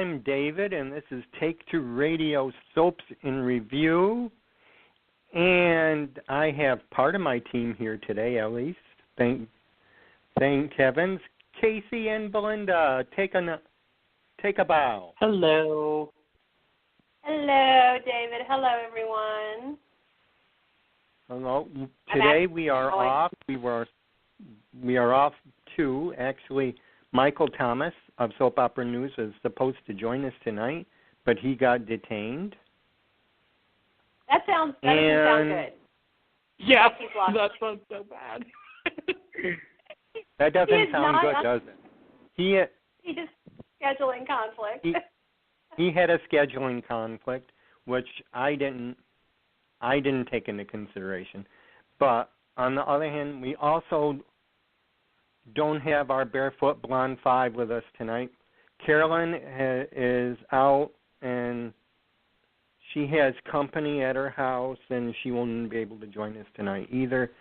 I'm David, and this is Take Two Radio Soaps in Review. And I have part of my team here today, at least. Thank heavens. Casey and Belinda, take a bow. Hello. Hello, David. Hello, everyone. Hello. Today we are off. We are off too. Actually, Michael Thomas of Soap Opera News was supposed to join us tonight, but he got detained. That doesn't sound good. Yeah, that sounds so bad. That doesn't sound good, does it? He just scheduling conflict. He had a scheduling conflict, which I didn't take into consideration. But on the other hand, we also don't have our Barefoot Blonde 5 with us tonight. CAROLYN is out, and she has company at her house, and she won't be able to join us tonight either.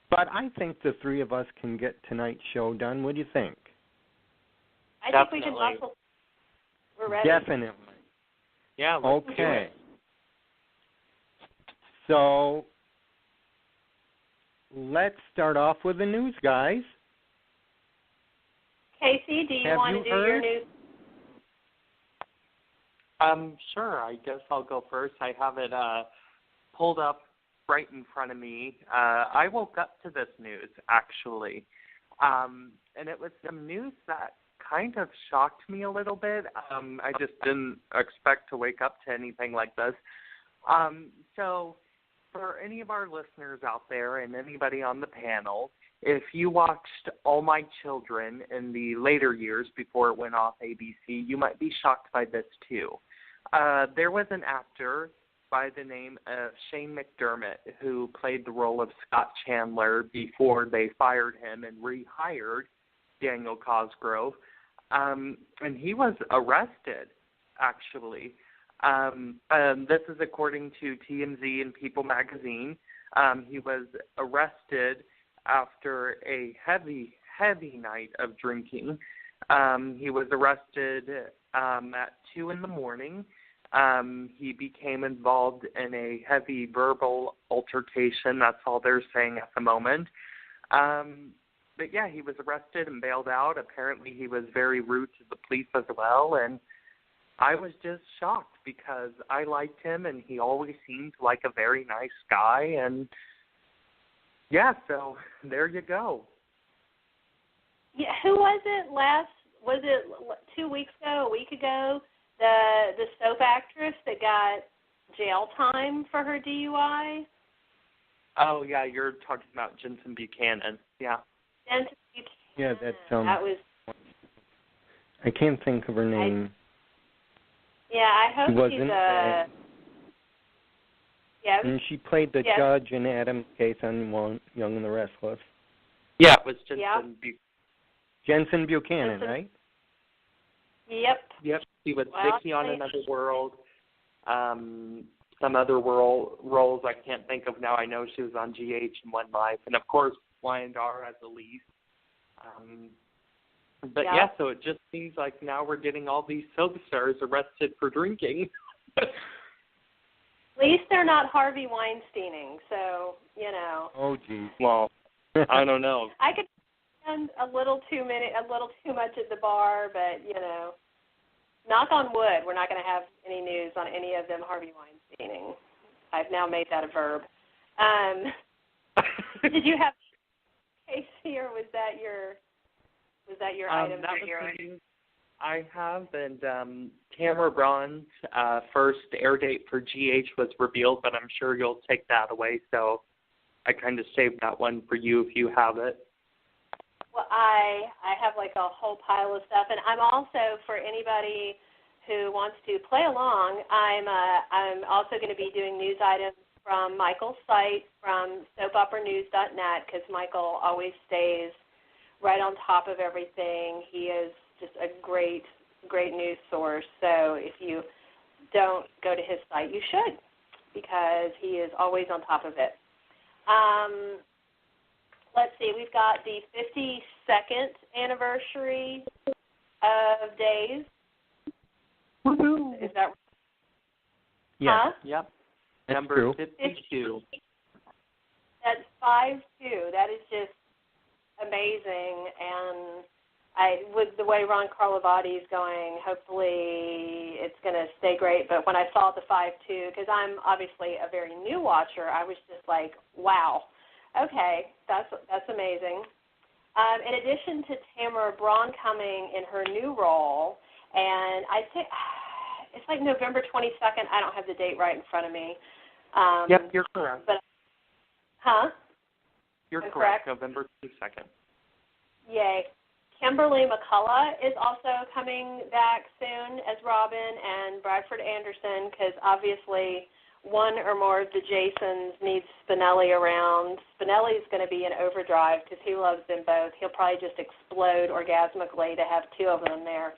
But I think the three of us can get tonight's show done. What do you think? I think we can muscle. We're ready. Definitely. Yeah. Okay. So let's start off with the news, guys. Casey, do you want to do your news? Sure. I guess I'll go first. I have it pulled up right in front of me. I woke up to this news, actually, and it was some news that kind of shocked me a little bit. I just didn't expect to wake up to anything like this. So for any of our listeners out there and anybody on the panel, if you watched All My Children in the later years before it went off ABC, you might be shocked by this too. There was an actor by the name of Shane McDermott who played the role of Scott Chandler before they fired him and rehired Daniel Cosgrove. And he was arrested, actually. This is according to TMZ and People magazine. He was arrested after a heavy night of drinking. He was arrested at 2 a.m. He became involved in a heavy verbal altercation. That's all they're saying at the moment. But yeah, he was arrested and bailed out. Apparently he was very rude to the police as well, and I was just shocked because I liked him and he always seemed like a very nice guy, and yeah, so there you go. Yeah, who was it was it 2 weeks ago, a week ago, the soap actress that got jail time for her DUI? Oh, yeah, you're talking about Jensen Buchanan, yeah. Jensen Buchanan. Yeah, that was... I can't think of her name. I hope she's a... Yeah, and she played the judge in Adam's case on Young and the Restless. Yeah, it was Jensen Buchanan, right? Yep. He was Vicky on Another World. Some other roles I can't think of now. I know she was on GH and One Life, and of course Wyandotte as Elise. But yeah, so it just seems like now we're getting all these soap stars arrested for drinking. At least they're not Harvey Weinsteining, so, you know. Oh, geez. Well, I don't know. I could spend a little too much at the bar, but, you know, knock on wood, we're not going to have any news on any of them Harvey Weinsteining. I've now made that a verb. Did you have Casey, or was that your item for your own? I have, and Tamara Braun's first air date for GH was revealed, but I'm sure you'll take that away, so I kind of saved that one for you if you have it. Well, I have like a whole pile of stuff, and I'm also, for anybody who wants to play along, I'm also going to be doing news items from Michael's site, from soapoperanews.net, because Michael always stays right on top of everything. He is just a great news source. So if you don't go to his site, you should, because he is always on top of it. Let's see, we've got the 52nd anniversary of Days. Woo-hoo. Is that? Yeah. Huh? Yep. That's Number true. 52. That's 5-2. That is just amazing, and with the way Ron Carlivati is going, hopefully it's going to stay great. But when I saw the 5-2, because I'm obviously a very new watcher, I was just like, wow, okay, that's amazing. In addition to Tamara Braun coming in her new role, and I think it's like November 22nd. I don't have the date right in front of me. Yep, you're correct. But, huh? You're I'm correct. November 22nd. Yay. Kimberly McCullough is also coming back soon as Robin, and Bradford Anderson, because obviously one or more of the Jasons needs Spinelli around. Spinelli's going to be in overdrive because he loves them both. He'll probably just explode orgasmically to have two of them there.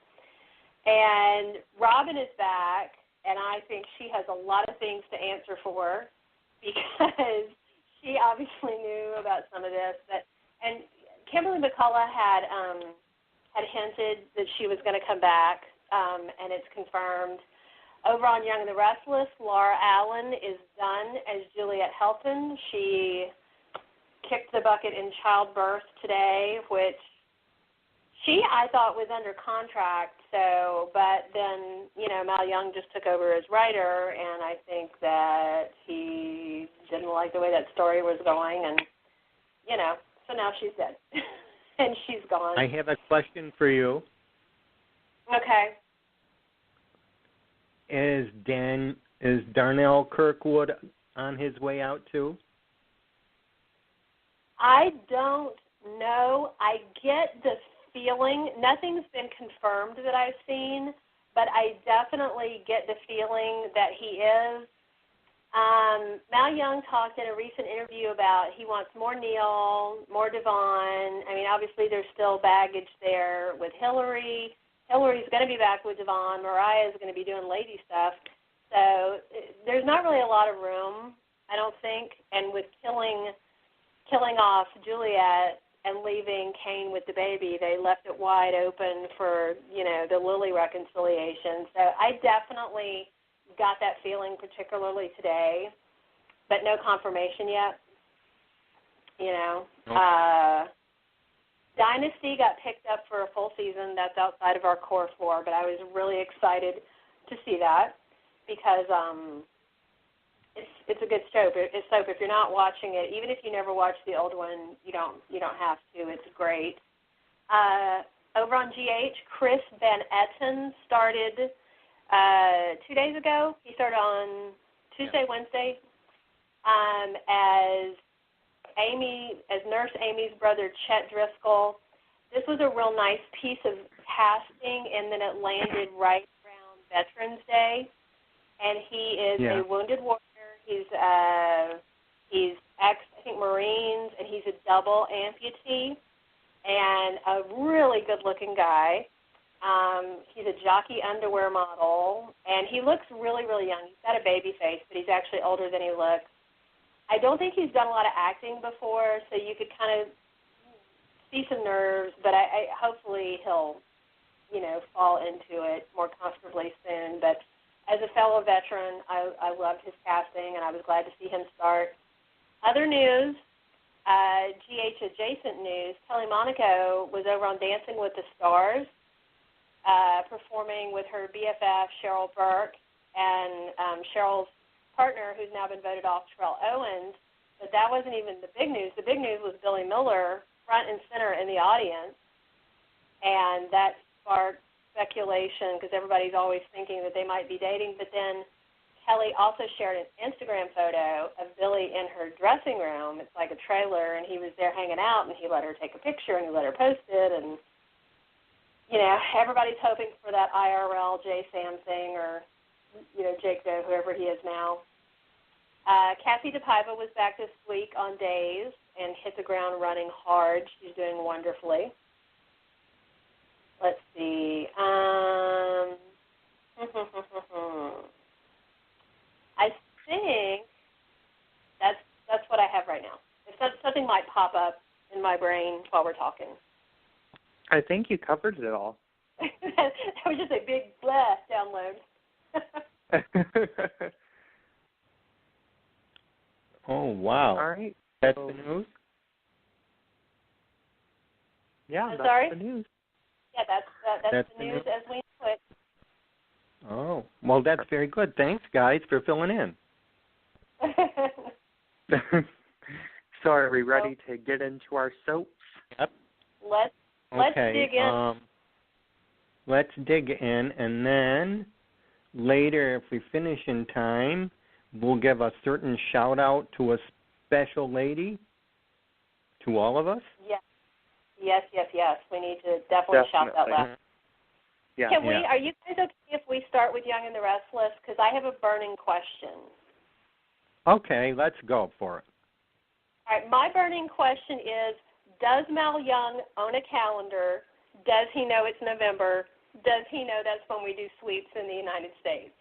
And Robin is back, and I think she has a lot of things to answer for because she obviously knew about some of this. And Kimberly McCullough had hinted that she was going to come back, and it's confirmed. Over on Young and the Restless, Laura Allen is done as Juliet Helton. She kicked the bucket in childbirth today, which I thought was under contract. But then, Mal Young just took over as writer, and I think that he didn't like the way that story was going, and, so now she's dead, and she's gone. I have a question for you. Okay. Is Darnell Kirkwood on his way out too? I don't know. I get the feeling, nothing's been confirmed that I've seen, but I definitely get the feeling that he is. Mal Young talked in a recent interview about he wants more Neil, more Devon. I mean, obviously there's still baggage there with Hillary. Hillary's going to be back with Devon. Mariah is going to be doing lady stuff. So there's not really a lot of room, I don't think. And with killing off Juliet and leaving Kane with the baby, they left it wide open for, the Lily reconciliation. So I definitely got that feeling, particularly today, but no confirmation yet. Dynasty got picked up for a full season. That's outside of our core floor, but I was really excited to see that because it's a good soap. It's soap. If you're not watching it, even if you never watched the old one, you don't have to. It's great. Over on GH, Chris Van Etten started 2 days ago. He started on Tuesday, Wednesday, as Nurse Amy's brother, Chet Driscoll. This was a real nice piece of casting, and then it landed right around Veterans Day. And he is a wounded warrior. He's ex-Marines, and he's a double amputee, and a really good-looking guy. He's a jockey underwear model, and he looks really, really young. He's got a baby face, but he's actually older than he looks. I don't think he's done a lot of acting before, so you could kind of see some nerves, but I hopefully he'll, fall into it more comfortably soon. But as a fellow veteran, I loved his casting, and I was glad to see him start. Other news, GH adjacent news, Kelly Monaco was over on Dancing with the Stars, performing with her BFF, Cheryl Burke, and Cheryl's partner, who's now been voted off, Terrell Owens. But that wasn't even the big news. The big news was Billy Miller front and center in the audience, and that sparked speculation because everybody's always thinking that they might be dating. But then Kelly also shared an Instagram photo of Billy in her dressing room. It's like a trailer, and he was there hanging out, and he let her take a picture, and he let her post it, and everybody's hoping for that IRL Jay Sam thing or, Jake Doe, whoever he is now. Cassie DePaiva was back this week on days and hit the ground running hard. She's doing wonderfully. Let's see. I think that's what I have right now. If something might pop up in my brain while we're talking. I think you covered it all. that was just a big blast download. Oh, wow. All right. That's the news? Yeah, I'm that's sorry? the news. Yeah, that's the news as we know it. Oh, well, that's very good. Thanks, guys, for filling in. So are we ready to get into our soaps? Yep. Let's dig in. Let's dig in, and then later, if we finish in time, we'll give a certain shout-out to a special lady, to all of us. Yes. We need to definitely shout that loud. Yeah. Can we? Are you guys okay if we start with Young and the Restless? Because I have a burning question. Okay, let's go for it. All right, my burning question is, does Mal Young own a calendar? Does he know it's November? Does he know that's when we do sweeps in the United States?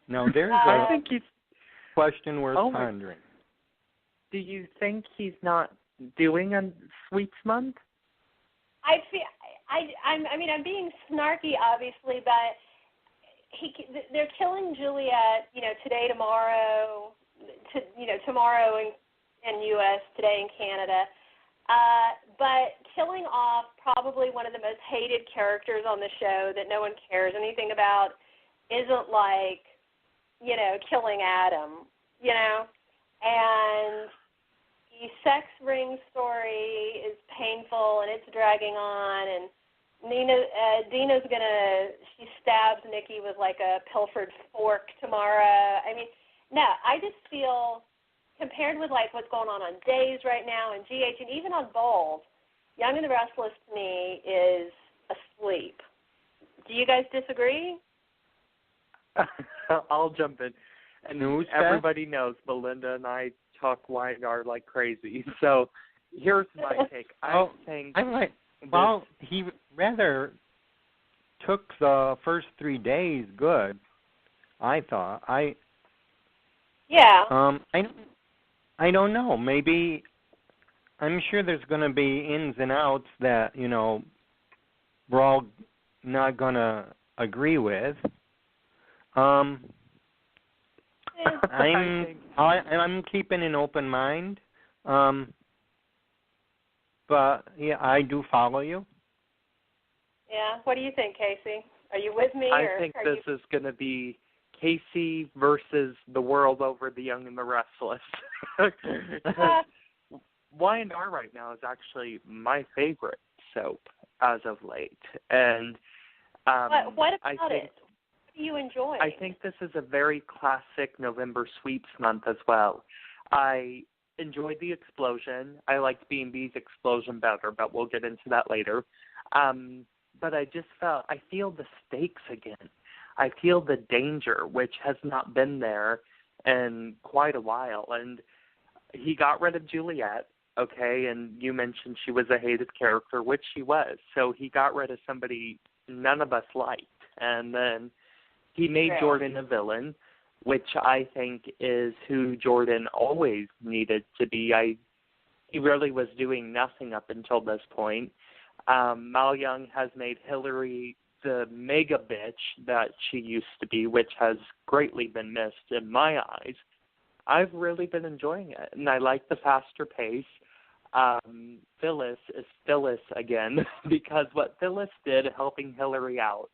Now, there's I think he's question worth pondering. Do you think he's not doing a sweeps month? I'm being snarky, obviously, but they're killing Juliet, today, tomorrow, tomorrow in U.S., today in Canada, but killing off probably one of the most hated characters on the show that no one cares anything about isn't like, killing Adam, and the sex ring story is painful and it's dragging on, and Dina's she stabs Nikki with like a pilfered fork tomorrow. I just feel, compared with like what's going on Days right now and GH and even on Bold, Young and the Restless to me is asleep. Do you guys disagree? I'll jump in. And everybody knows Belinda and I talk YNR like crazy. So here's my take. He rather took the first 3 days good, I thought. I don't know. Maybe, I'm sure there's going to be ins and outs that, we're all not going to agree with. I'm keeping an open mind. But, yeah, I do follow you. Yeah. What do you think, Casey? Are you with me? I think this is going to be Casey versus the world over the Young and the Restless. YNR right now is actually my favorite soap as of late. And what about it? What do you enjoy? I think this is a very classic November sweeps month as well. I enjoyed the explosion. I liked B&B's explosion better, but we'll get into that later. But I feel the stakes again. I feel the danger, which has not been there in quite a while. And he got rid of Juliet, okay, and you mentioned she was a hated character, which she was. So he got rid of somebody none of us liked. And then he made Jordan a villain, which I think is who Jordan always needed to be. He really was doing nothing up until this point. Mal Young has made Hillary the mega bitch that she used to be, which has greatly been missed in my eyes. I've really been enjoying it, and I like the faster pace. Phyllis is Phyllis again, because what Phyllis did helping Hillary out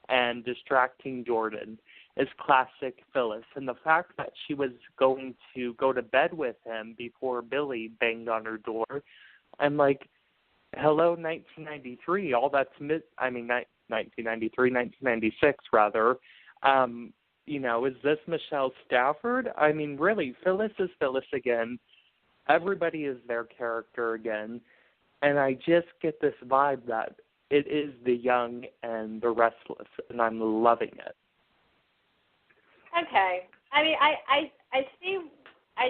and distracting Jordan is classic Phyllis. And the fact that she was going to go to bed with him before Billy banged on her door, I'm like, hello, 1993, all that's 1993, 1996 rather. Is this Michelle Stafford? I mean, really, Phyllis is Phyllis again. Everybody is their character again. And I just get this vibe that it is the Young and the Restless, and I'm loving it. Okay. I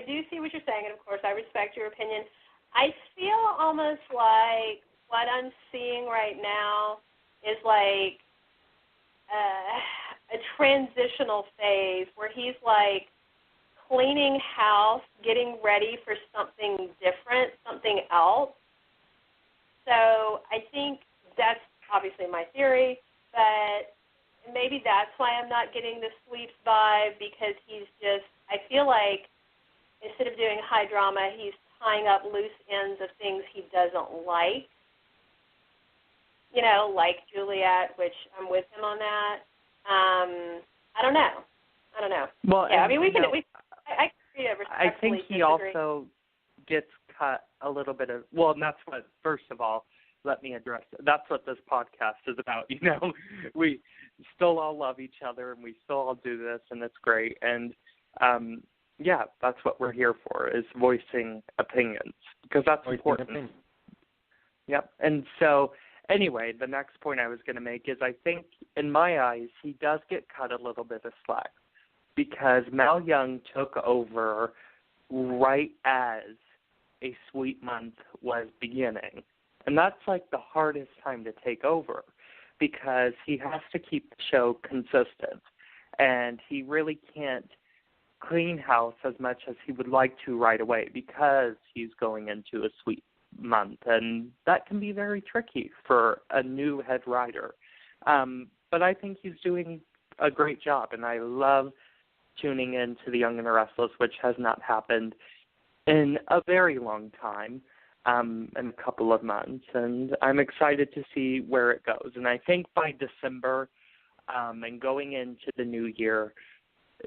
do see what you're saying, and of course I respect your opinion. I feel almost like what I'm seeing right now is like a transitional phase where he's like cleaning house, getting ready for something different, something else. So I think that's obviously my theory, but maybe that's why I'm not getting the sweeps vibe, because he's just, I feel like instead of doing high drama, he's tying up loose ends of things he doesn't like. You know, like Juliet, which I'm with him on that. I don't know. Well, yeah, and, I mean, I think he disagree. also gets cut a little bit of, well, and that's what, first of all, let me address it. That's what this podcast is about. You know, we still all love each other, and we still all do this, and it's great. And, yeah, that's what we're here for, is voicing opinions, because that's important. Yep. And so, anyway, the next point I was going to make is I think, in my eyes, he does get cut a little bit of slack, because Mal Young took over right as a sweet month was beginning. And that's like the hardest time to take over, because he has to keep the show consistent, and he really can't clean house as much as he would like to right away, because he's going into a sweet month, and that can be very tricky for a new head writer. But I think he's doing a great job, and I love tuning in to The Young and the Restless, which has not happened in a very long time, in a couple of months, and I'm excited to see where it goes. And I think by December, and going into the new year,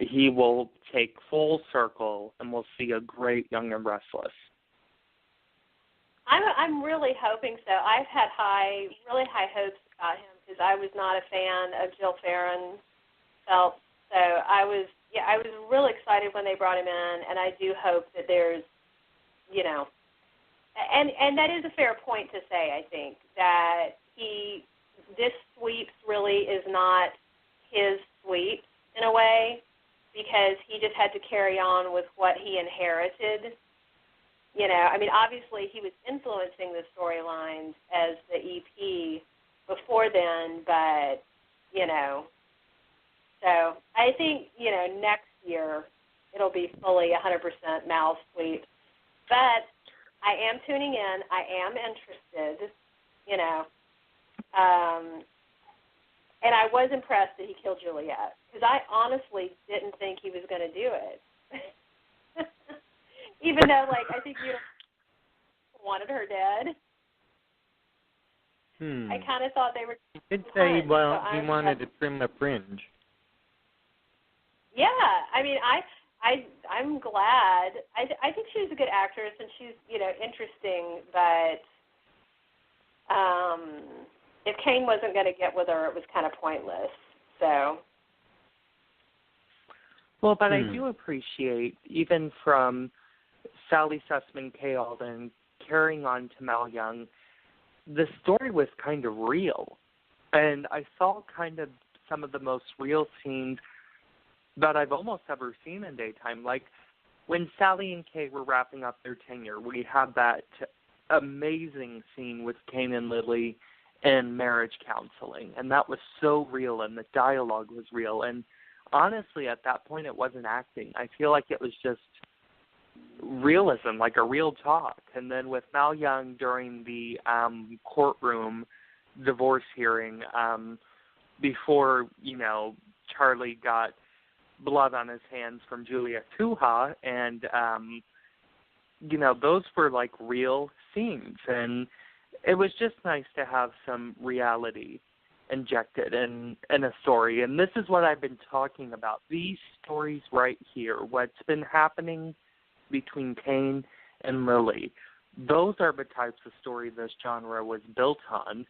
he will take full circle, and we'll see a great Young and Restless. I'm really hoping so. I've had really high hopes about him, because I was not a fan of Jill Farron Phelps. So I was really excited when they brought him in, and I do hope that there's, you know, and that is a fair point to say, I think, that this sweeps really is not his sweeps in a way, because he just had to carry on with what he inherited. You know, I mean, obviously he was influencing the storylines as the EP before then, but, you know, so I think, you know, next year it'll be fully 100% Mal sweep. But I am tuning in. I am interested, you know. And I was impressed that he killed Juliet, because I honestly didn't think he was going to do it. Even though, like, I think you wanted her dead. I kind of thought they were. He did say, well, he wanted to trim the fringe. Yeah, I mean, I'm glad. I think she's a good actress, and she's, you know, interesting. But if Kane wasn't going to get with her, it was kind of pointless. So. Well, but I do appreciate, even from Sally Sussman K. Alden carrying on to Mal Young, the story was kind of real. And I saw kind of some of the most real scenes that I've almost ever seen in daytime. Like when Sally and Kay were wrapping up their tenure, we had that amazing scene with Kane and Lily in marriage counseling. And that was so real, and the dialogue was real. And honestly, at that point, it wasn't acting. I feel like it was just realism, like a real talk. And then with Mal Young during the courtroom divorce hearing, before, you know, Charlie got blood on his hands from Julia Tuha, and, you know, those were like real scenes. And it was just nice to have some reality injected in a story. And this is what I've been talking about. These stories right here, what's been happening between Kane and Lily, those are the types of story this genre was built on.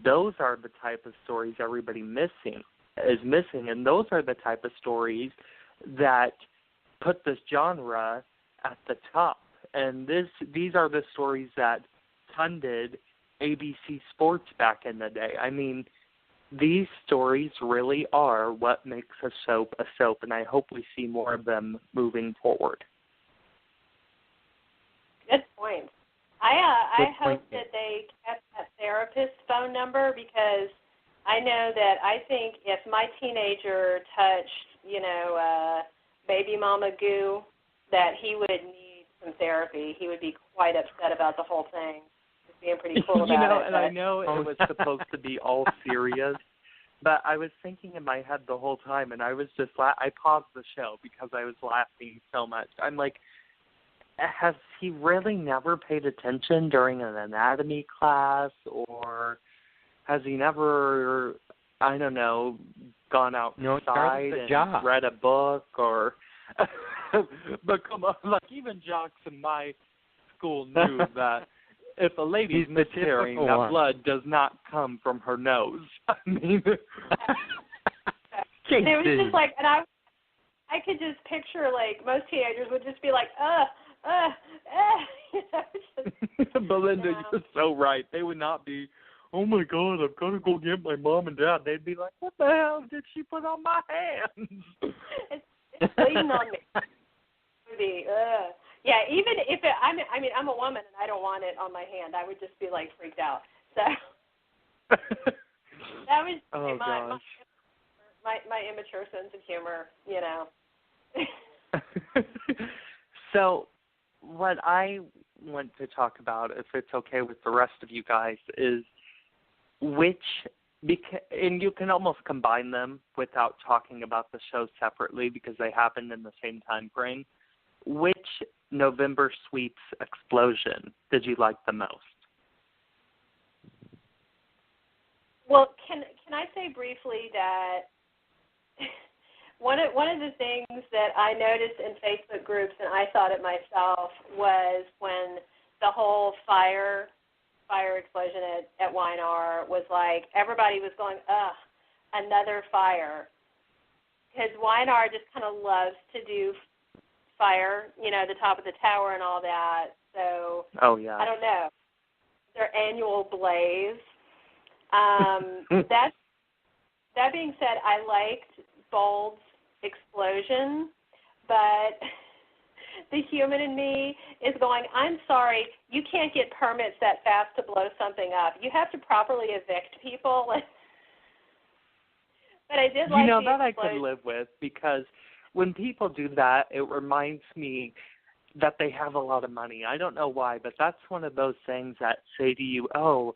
Those are the type of stories everybody is missing, and those are the type of stories that put this genre at the top. And these are the stories that funded ABC Sports back in the day. I mean, these stories really are what makes a soap, and I hope we see more of them moving forward. Good point. I hope that they kept that therapist's phone number, because I know that I think if my teenager touched, you know, baby mama goo, that he would need some therapy. He would be quite upset about the whole thing. being pretty cool about you know, it. and I know it was supposed to be all serious, but I was thinking in my head the whole time, and I was just I paused the show because I was laughing so much. I'm like, has he really never paid attention during an anatomy class, or has he never, I don't know, gone outside and read a book, or but come on, like even jocks in my school knew that if a lady's miscarrying, that blood does not come from her nose. I mean, it was just like, and I could just picture like most teenagers would just be like, you know, just, Belinda, you're so right. They would not be, oh my God, I've got to go get my mom and dad. They'd be like, what the hell did she put on my hands? It's bleeding on me. It would be, yeah, even if I mean, I'm a woman and I don't want it on my hand. I would just be like freaked out. So that was my immature sense of humor, you know. So what I want to talk about, if it's okay with the rest of you guys, is and you can almost combine them without talking about the show separately because they happened in the same time frame. Which November Sweeps explosion did you like the most? Well, can I say briefly that one of the things that I noticed in Facebook groups, and I thought it myself, was when the whole fire explosion at Weinar was like, everybody was going, ugh, another fire. Because Weinar just kind of loves to do fire, you know, the top of the tower and all that. So, I don't know. Their annual blaze. That being said, I liked Bold's explosion, but the human in me is going, I'm sorry, you can't get permits that fast to blow something up. You have to properly evict people. But I did like the explosion. You know, that I could live with, because when people do that, it reminds me that they have a lot of money. I don't know why, but that's one of those things that say to you, oh,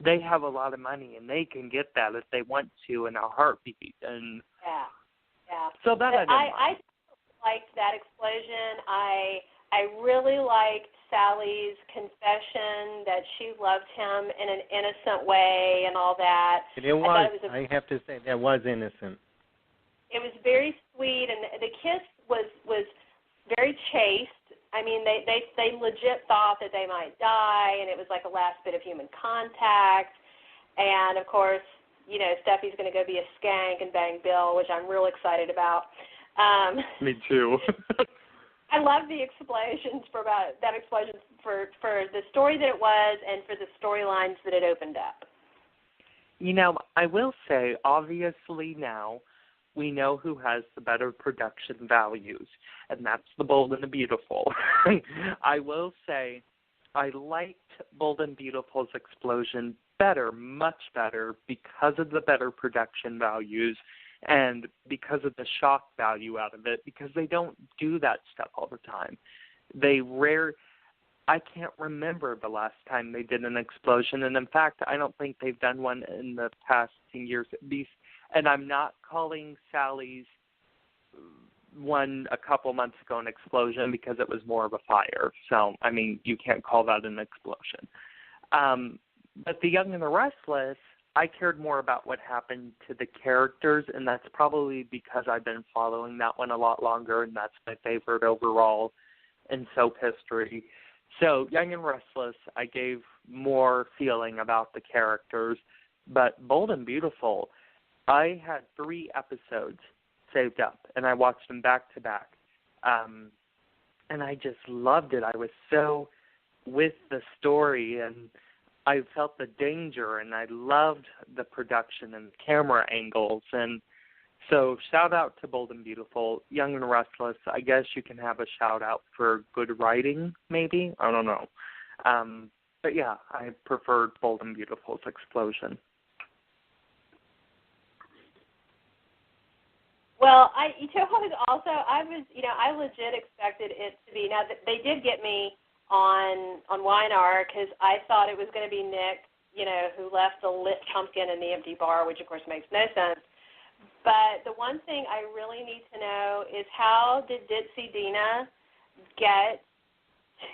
they have a lot of money and they can get that if they want to in a heartbeat. And yeah. So that I liked that explosion. I really liked Sally's confession that she loved him in an innocent way and all that. It was. I have to say, that was innocent. It was very sweet, and the kiss was very chaste. I mean, they legit thought that they might die, and it was like a last bit of human contact. And, of course, you know, Steffi's going to go be a skank and bang Bill, which I'm real excited about. Me too. I love the explosions for the story that it was and for the storylines that it opened up. You know, I will say, obviously now, we know who has the better production values, and that's the Bold and the Beautiful. I will say I liked Bold and Beautiful's explosion better, much better, because of the better production values and because of the shock value out of it, because they don't do that stuff all the time. I can't remember the last time they did an explosion, and in fact, I don't think they've done one in the past 10 years at least. And I'm not calling Sally's one a couple months ago an explosion because it was more of a fire. So, I mean, you can't call that an explosion. But The Young and the Restless, I cared more about what happened to the characters, and that's probably because I've been following that one a lot longer, and that's my favorite overall in soap history. So, Young and Restless, I gave more feeling about the characters, but Bold and Beautiful, I had 3 episodes saved up, and I watched them back to back. And I just loved it. I was so with the story, and I felt the danger, and I loved the production and camera angles. And so shout out to Bold and Beautiful. Young and Restless, I guess you can have a shout out for good writing, maybe. I don't know. But yeah, I preferred Bold and Beautiful's explosion. Well, I legit expected it to be. Now, they did get me on Weinar because I thought it was going to be Nick, who left the lit pumpkin in the empty bar, which of course makes no sense. But the one thing I really need to know is how did Ditzy Dina get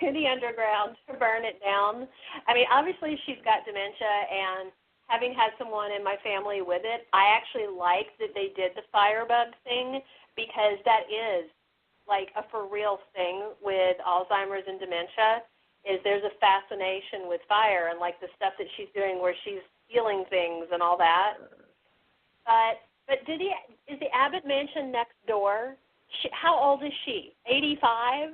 to the underground to burn it down? I mean, obviously she's got dementia, and having had someone in my family with it, I actually like that they did the firebug thing because that is like a for real thing with Alzheimer's and dementia, is there's a fascination with fire and like the stuff that she's doing where she's healing things and all that. But is the Abbott Mansion next door? How old is she? 85?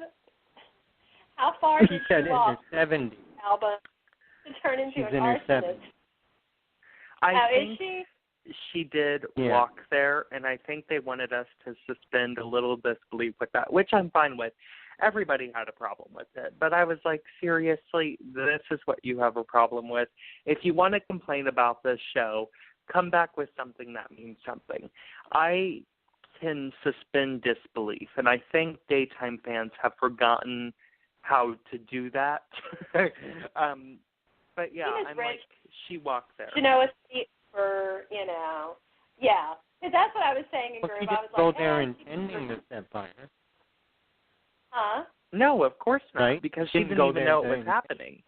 How far did she walk? In her 70s. Alba to turn into She's an in her arsonist. 70s. I think is she? she did walk there, and I think they wanted us to suspend a little disbelief with that, which I'm fine with. Everybody had a problem with it, but I was like, seriously, this is what you have a problem with? If you want to complain about this show, come back with something that means something. I can suspend disbelief, and I think daytime fans have forgotten how to do that. But yeah, I'm like, she walked there. A seat for, yeah. That's what I was saying in group. She I didn't was go like, there intending to set fire. Huh? No, of course not, right? because she didn't even know it was happening.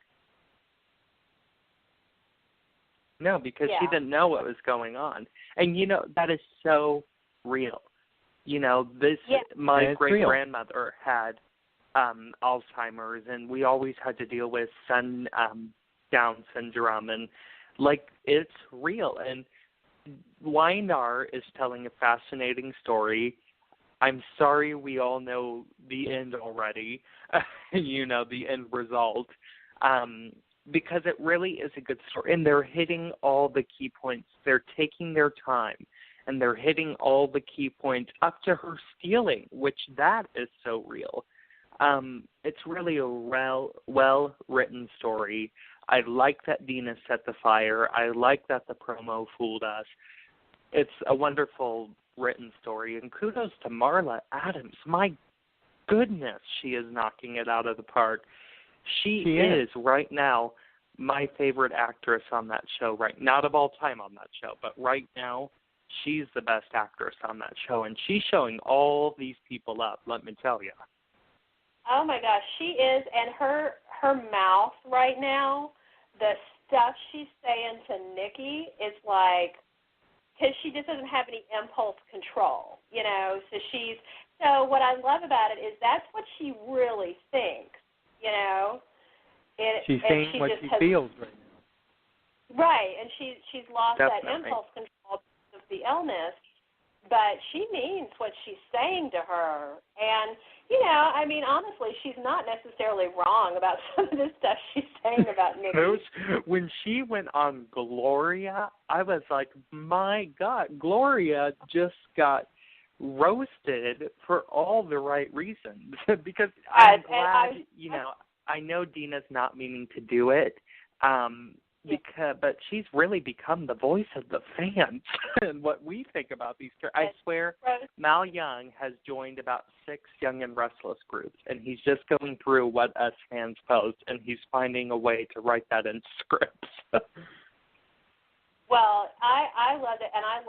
No, because she didn't know what was going on. And, that is so real. My great-grandmother had Alzheimer's, and we always had to deal with Down syndrome, and, it's real. And Weinar is telling a fascinating story. I'm sorry we all know the end already, the end result, because it really is a good story. And they're hitting all the key points. They're taking their time, and they're hitting all the key points up to her stealing, which that is so real. It's really a well-written story. I like that Dina set the fire. I like that the promo fooled us. It's a wonderful written story, and kudos to Marla Adams. My goodness, she is knocking it out of the park. She is right now my favorite actress on that show, right? Not of all time on that show, but right now, she's the best actress on that show, and she's showing all these people up, let me tell you. Oh my gosh, she is, and her mouth right now, the stuff she's saying to Nikki is like, because she just doesn't have any impulse control, so what I love about it is that's what she really thinks, She's saying what she feels right now. Right, and she's lost Definitely. that impulse control because of the illness, but she means what she's saying to her, and, honestly, she's not necessarily wrong about some of the stuff she's saying about Nikki. When she went on Gloria, I was like, my God, Gloria just got roasted for all the right reasons. Because I'm glad, I know Dina's not meaning to do it, but she's really become the voice of the fans and what we think about these characters. I swear, Mal Young has joined about 6 Young and Restless groups, and he's just going through what us fans post, and he's finding a way to write that in scripts. Well, I loved it, and I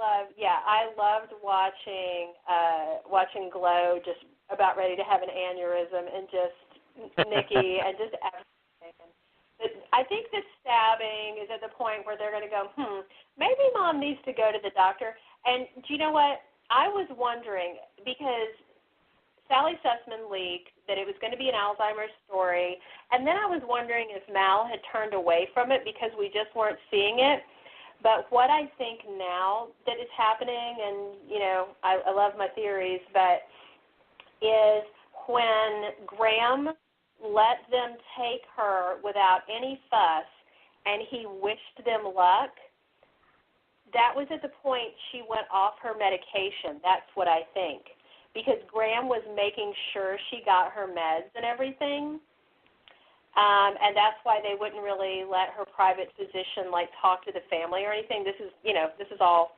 loved watching Glow just about ready to have an aneurysm, and just Nikki, and just everything. I think the stabbing is at the point where they're going to go, maybe Mom needs to go to the doctor. And do you know what? I was wondering, because Sally Sussman leaked that it was going to be an Alzheimer's story, and then I was wondering if Mal had turned away from it because we just weren't seeing it. But what I think now that is happening, and, I love my theories, but is when Graham let them take her without any fuss, and he wished them luck, that was at the point she went off her medication. That's what I think. Because Graham was making sure she got her meds and everything, and that's why they wouldn't really let her private physician, talk to the family or anything. This is all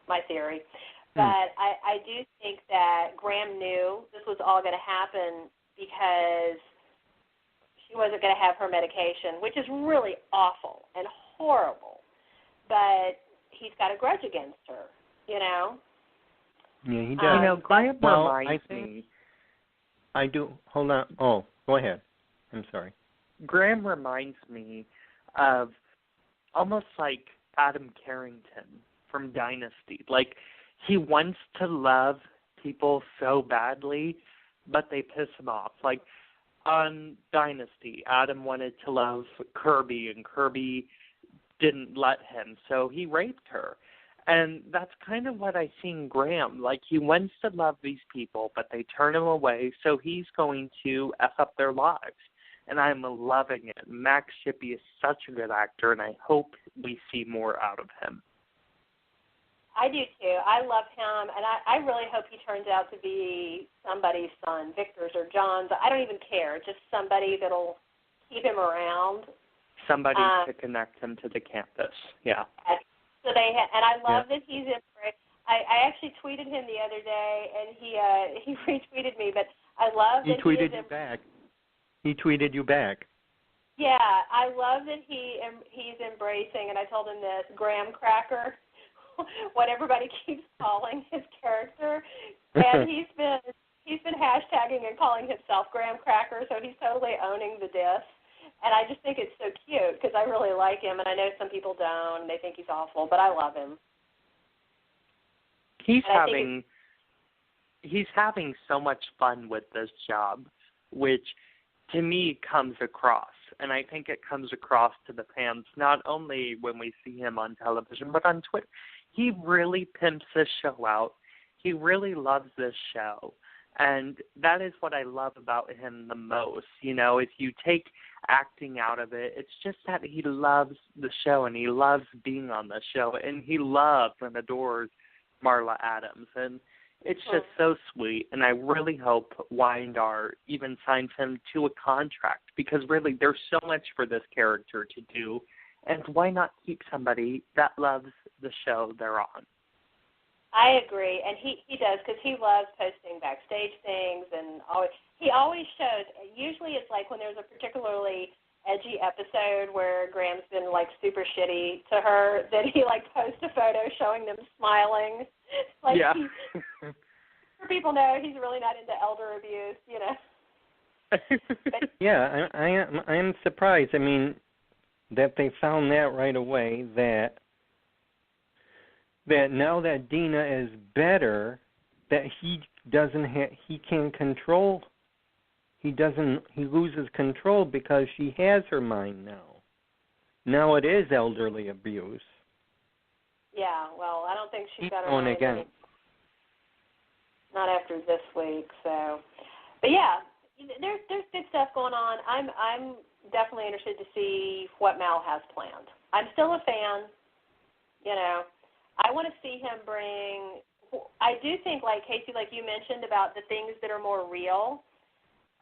my theory. But I do think that Graham knew this was all going to happen because she he wasn't going to have her medication, which is really awful and horrible. But he's got a grudge against her, you know? Yeah, he does. Graham reminds me. I do. Hold on. Oh, go ahead. I'm sorry. Graham reminds me of almost like Adam Carrington from Dynasty. Like, he wants to love people so badly, but they piss him off. Like, on Dynasty, Adam wanted to love Kirby, and Kirby didn't let him, so he raped her. And that's kind of what I see in Graham. Like, he wants to love these people, but they turn him away, so he's going to F up their lives. And I'm loving it. Max Shippey is such a good actor, and I hope we see more out of him. I do too. I love him, and I really hope he turns out to be somebody's son, Victor's or John's. I don't even care. Just somebody that'll keep him around. Somebody to connect him to the campus. Yeah. So and I love that he's in. I actually tweeted him the other day, and he retweeted me. But I love that he tweeted you back. He tweeted you back. Yeah, I love that he's embracing, and I told him this Graham Cracker, what everybody keeps calling his character, and he's been hashtagging and calling himself Graham Cracker, so he's totally owning the diss. And I just think it's so cute because I really like him, and I know some people don't, and they think he's awful, but I love him. He's having so much fun with this job, which to me comes across. And I think it comes across to the fans not only when we see him on television, but on Twitter. He really pimps this show out. He really loves this show. And that is what I love about him the most. You know, if you take acting out of it, it's just that he loves the show and he loves being on the show and he loves and adores Marla Adams. And it's just so sweet. And I really hope Wyndarr even signs him to a contract because really there's so much for this character to do. And why not keep somebody that loves the show they're on? I agree, and he does because he loves posting backstage things, and he always shows. Usually, it's like when there's a particularly edgy episode where Graham's been like super shitty to her, that he like posts a photo showing them smiling. Like, yeah. For people know he's really not into elder abuse, you know. But, yeah, I am surprised. I mean, that they found that right away that now that Dina is better, that he can't control. He loses control because she has her mind now. Now it is elderly abuse. Yeah, well, I don't think she's got her going mind again. Not after this week, so. But yeah, there's good stuff going on. I'm definitely interested to see what Mal has planned. I'm still a fan, you know. I want to see him bring – I do think, like, Casey, like you mentioned about the things that are more real.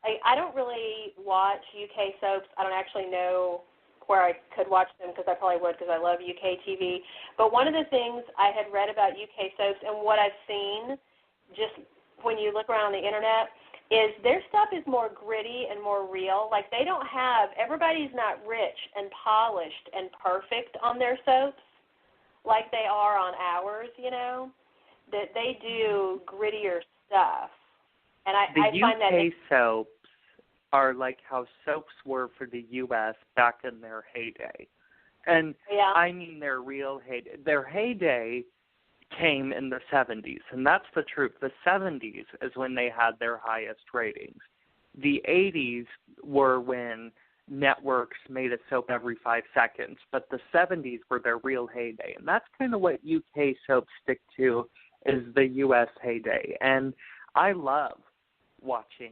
I don't really watch UK soaps. I don't actually know where I could watch them because I probably would because I love UK TV. But one of the things I had read about UK soaps and what I've seen just when you look around the Internet is their stuff is more gritty and more real. Like, they don't have – everybody's not rich and polished and perfect on their soaps like they are on ours, you know, that they do grittier stuff. And I find that the UK soaps are like how soaps were for the U.S. back in their heyday. And I mean their real heyday. Their heyday came in the 70s, and that's the truth. The 70s is when they had their highest ratings. The 80s were when networks made a soap every 5 seconds, but the 70s were their real heyday, and that's kind of what UK soaps stick to is the US heyday. And I love watching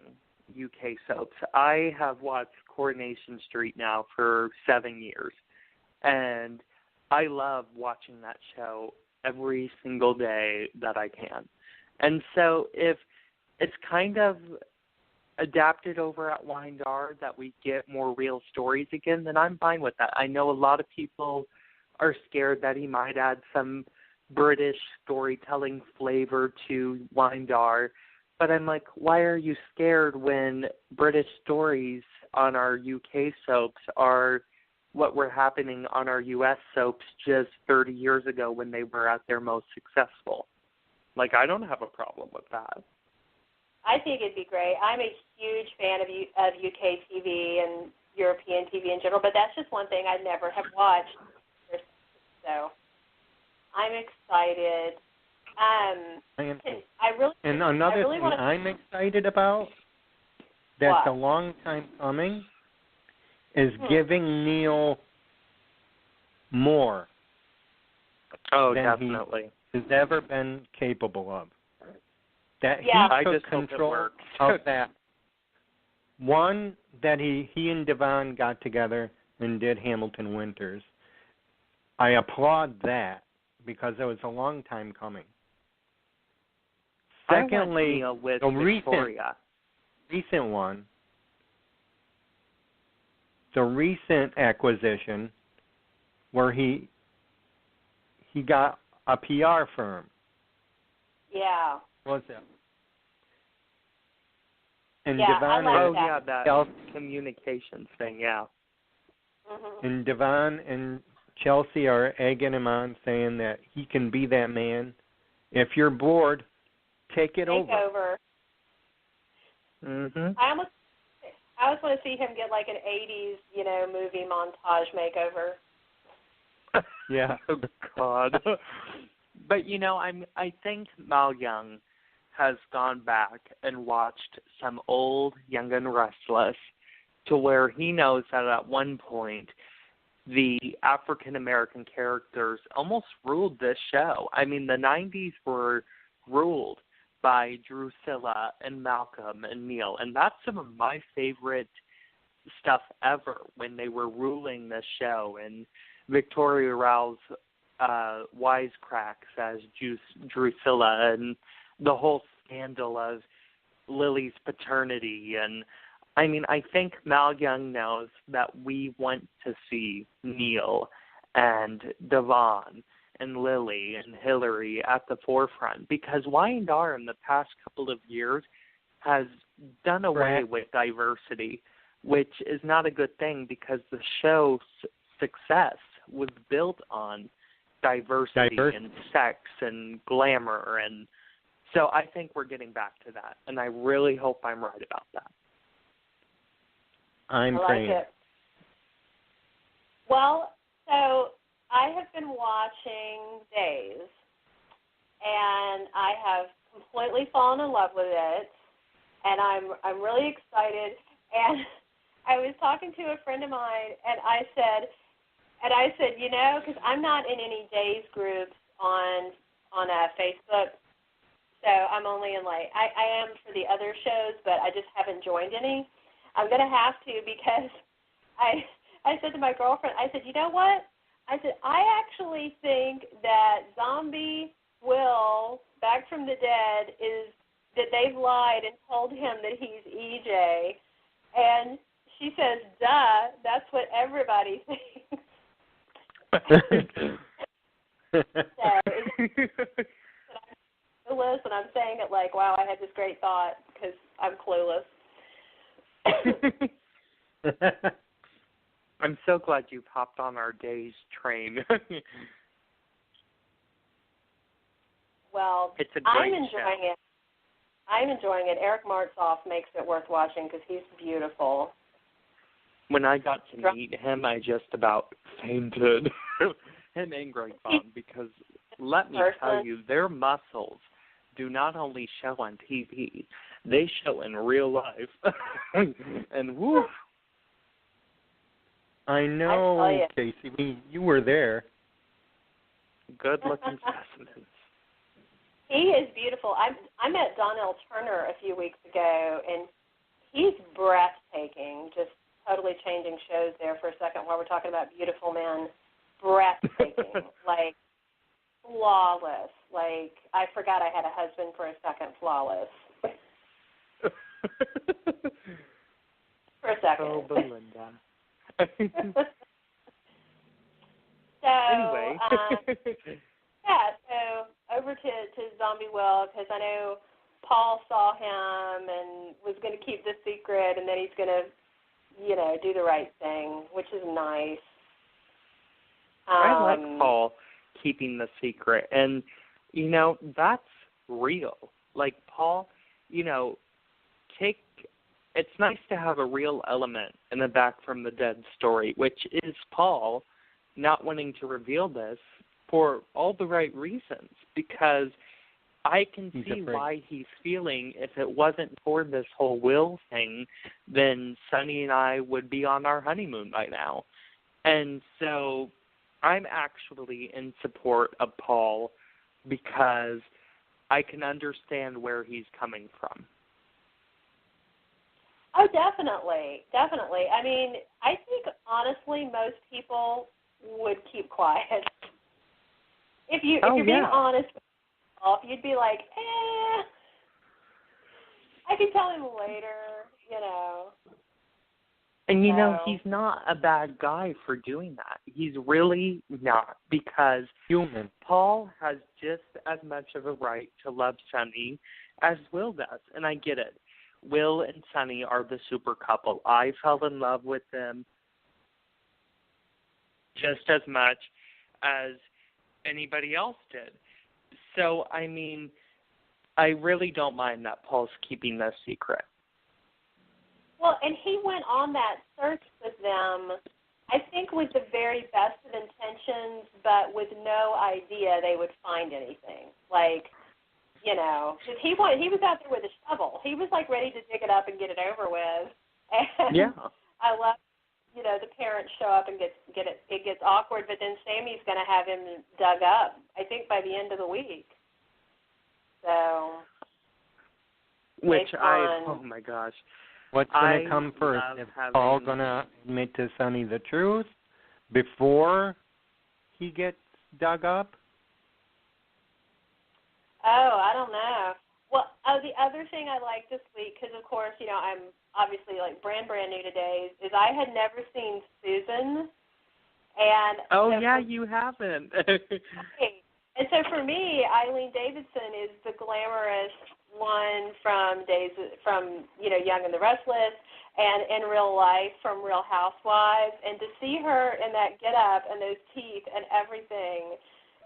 UK soaps. I have watched Coronation Street now for 7 years, and I love watching that show every single day that I can. And so if it's kind of adapted over at Wyndarr that we get more real stories again, then I'm fine with that. I know a lot of people are scared that he might add some British storytelling flavor to Wyndarr, but I'm like, why are you scared when British stories on our UK soaps are what were happening on our US soaps just 30 years ago when they were at their most successful. Like, I don't have a problem with that. I think it'd be great. I'm a huge fan of UK TV and European TV in general, but that's just one thing I never have watched. So I'm excited. And another thing I'm excited about that's a long time coming is giving Neil more than definitely. he has ever been capable of. That I he took just hope control it works. of that. One, that he and Devon got together and did Hamilton Winters. I applaud that because it was a long time coming. Secondly, with the recent one, the recent acquisition where he got a PR firm. Yeah. What's that? And yeah, Devon I like that communications thing, yeah. Mm-hmm. And Devon and Chelsea are egging him on, saying that he can be that man. If you're bored, take over. Mm-hmm. I always want to see him get like an 80s, movie montage makeover. Yeah. Oh, God. But, I think Mal Young has gone back and watched some old Young and Restless to where he knows that at one point the African-American characters almost ruled this show. I mean, the 90s were ruled by Drusilla and Malcolm and Neil, and that's some of my favorite stuff ever when they were ruling this show, and Victoria Rao's wisecracks as Drusilla, and the whole scandal of Lily's paternity. And I mean, I think Mal Young knows that we want to see Neil and Devon and Lily and Hillary at the forefront, because Y&R in the past couple of years has done away with diversity, which is not a good thing because the show's success was built on diversity and sex and glamour, and so I think we're getting back to that, and I really hope I'm right about that. I'm praying. It. Well, so I have been watching Days, and I have completely fallen in love with it, and I'm really excited. And I was talking to a friend of mine, and I said, because I'm not in any Days groups on Facebook, so I'm only in I am for the other shows, but I just haven't joined any. I'm going to have to, because I said to my girlfriend, I said, you know what? I said, I actually think that Zombie Will, back from the dead, is that they've lied and told him that he's EJ. And she says, duh, that's what everybody thinks. So, and I'm saying it like, wow, I had this great thought, because I'm clueless. I'm so glad you popped on our Days train. Well, it's a great I'm enjoying show. it. I'm enjoying it. Eric Martzoff makes it worth watching because he's beautiful. When I got to meet him, I just about fainted. Him and Greg Vaughn, because let me tell you, their muscles do not only show on TV, they show in real life. And woo. I know, Casey. You were there. Good-looking specimens. He is beautiful. I met Donnell Turner a few weeks ago, and he's breathtaking, just totally changing shows there for a second while we're talking about beautiful men. Breathtaking, like flawless. Like, I forgot I had a husband for a second, flawless. For a second. Oh, Belinda. So, anyway. yeah, so over to Zombie Will, because I know Paul saw him and was going to keep the secret, and then he's going to do the right thing, which is nice. I like Paul keeping the secret, and, that's real. Like, Paul, it's nice to have a real element in the Back from the Dead story, which is Paul not wanting to reveal this for all the right reasons, because I can see why he's feeling if it wasn't for this whole will thing, then Sonny and I would be on our honeymoon by now. And so I'm actually in support of Paul because I can understand where he's coming from. Oh, definitely. Definitely. I mean, I think, honestly, most people would keep quiet. If you're being honest with yourself, you'd be like, I can tell him later, And, he's not a bad guy for doing that. He's really not, because Paul has just as much of a right to love Sonny as Will does, and I get it. Will and Sonny are the super couple. I fell in love with them just as much as anybody else did. So, I mean, I really don't mind that Paul's keeping this secret. Well, and he went on that search with them, I think with the very best of intentions, but with no idea they would find anything. Like, because he was out there with a shovel. He was, like, ready to dig it up and get it over with. And I love, the parents show up and it gets awkward, but then Sammy's going to have him dug up, I think, by the end of the week. So, oh, my gosh. What's going to come first? Is Paul going to admit to Sonny the truth before he gets dug up? Oh, I don't know. Well, the other thing I like this week, because, of course, I'm obviously, like, brand new today, is I had never seen Susan. And you haven't. Okay. And so for me, Eileen Davidson is the glamorous one from Young and the Restless, and in real life from Real Housewives. And to see her in that get-up and those teeth and everything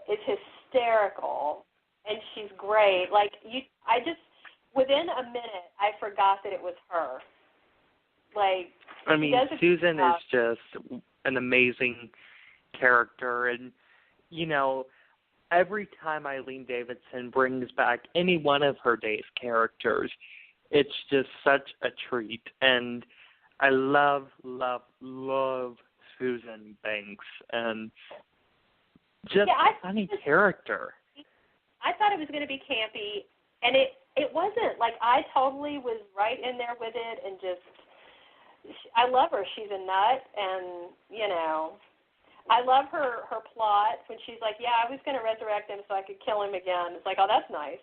is hysterical. And she's great. Like, within a minute, I forgot that it was her. Like, I mean, Susan is just an amazing character. And, every time Eileen Davidson brings back any one of her days characters, it's just such a treat. And I love, love, love Susan Banks. And just a funny character. I thought it was going to be campy, and it wasn't. Like, I totally was right in there with it, and I love her. She's a nut, and, I love her plot when she's like, I was going to resurrect him so I could kill him again. It's like, oh, that's nice,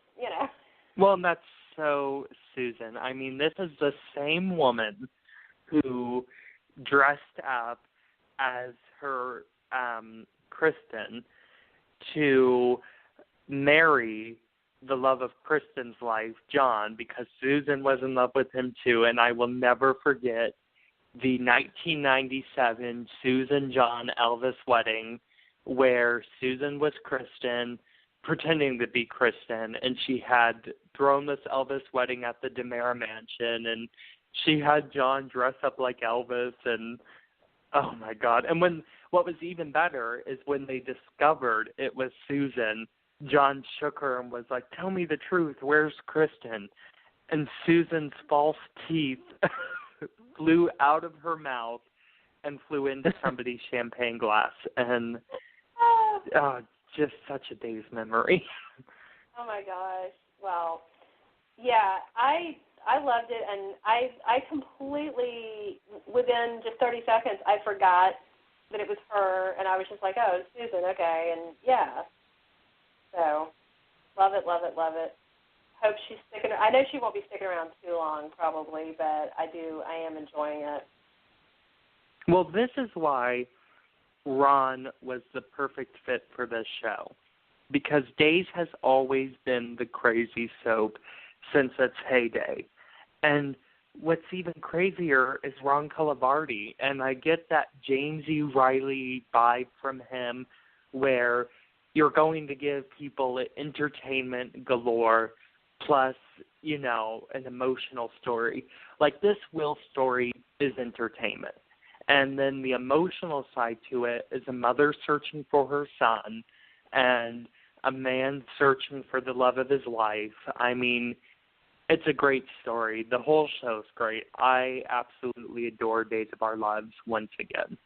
Well, and that's so Susan. I mean, this is the same woman who dressed up as her Kristen to marry the love of Kristen's life, John, because Susan was in love with him too. And I will never forget the 1997 Susan-John Elvis wedding where Susan was Kristen, pretending to be Kristen, and she had thrown this Elvis wedding at the DeMera Mansion, and she had John dress up like Elvis, and oh my God. And what was even better is when they discovered it was Susan, John shook her and was like, tell me the truth, where's Kristen? And Susan's false teeth flew out of her mouth and flew into somebody's champagne glass. And just such a day's memory. Oh, my gosh. Well, yeah, I loved it, and I completely, within just 30 seconds, I forgot that it was her, and I was just like, oh, it's Susan, okay, and so love it, love it, love it. Hope she's sticking. I know she won't be sticking around too long, probably, but I am enjoying it. Well, this is why Ron was the perfect fit for this show, because Days has always been the crazy soap since its heyday. And what's even crazier is Ron Calabardi, and I get that James E. Riley vibe from him where you're going to give people entertainment galore plus, you know, an emotional story. Like this Will story is entertainment. And then the emotional side to it is a mother searching for her son and a man searching for the love of his life. I mean, it's a great story. The whole show's great. I absolutely adore Days of Our Lives once again.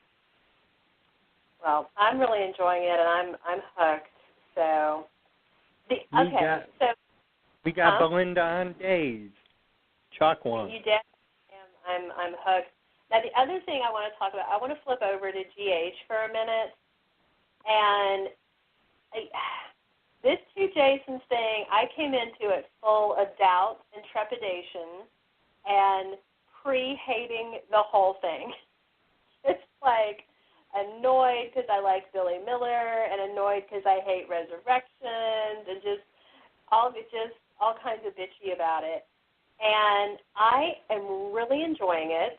Well, I'm really enjoying it, and I'm hooked. So, we got Belinda on Days. Chalk one. You did. I'm hooked. Now, the other thing I want to talk about, I want to flip over to GH for a minute, and this Two Jasons thing, I came into it full of doubt and trepidation and pre-hating the whole thing. It's like annoyed because I like Billy Miller and annoyed because I hate Resurrections and just all kinds of bitchy about it. And I am really enjoying it.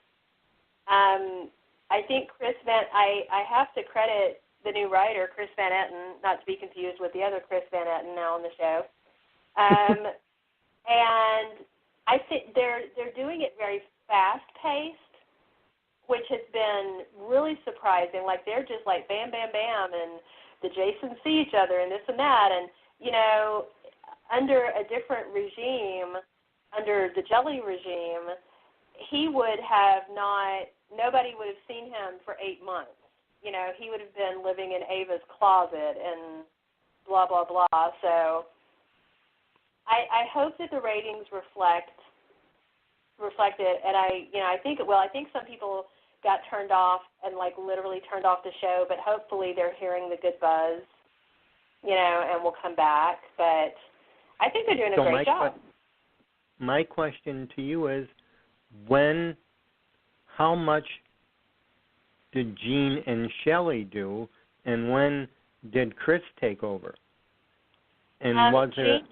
I think I have to credit the new writer, Chris Van Etten, not to be confused with the other Chris Van Etten now on the show. And I think they're doing it very fast-paced, which has been really surprising. Like, they're just like bam, bam, bam, and the Jasons see each other and this and that. And, you know, under a different regime, under the Jelly regime, nobody would have seen him for 8 months. You know, he would have been living in Ava's closet and blah, blah, blah. So I hope that the ratings reflect it. And I think some people got turned off and, like, literally turned off the show, but hopefully they're hearing the good buzz, you know, and will come back. But I think they're doing a great job. My question to you is, how much did Gene and Shelley do, and when did Chris take over? And was it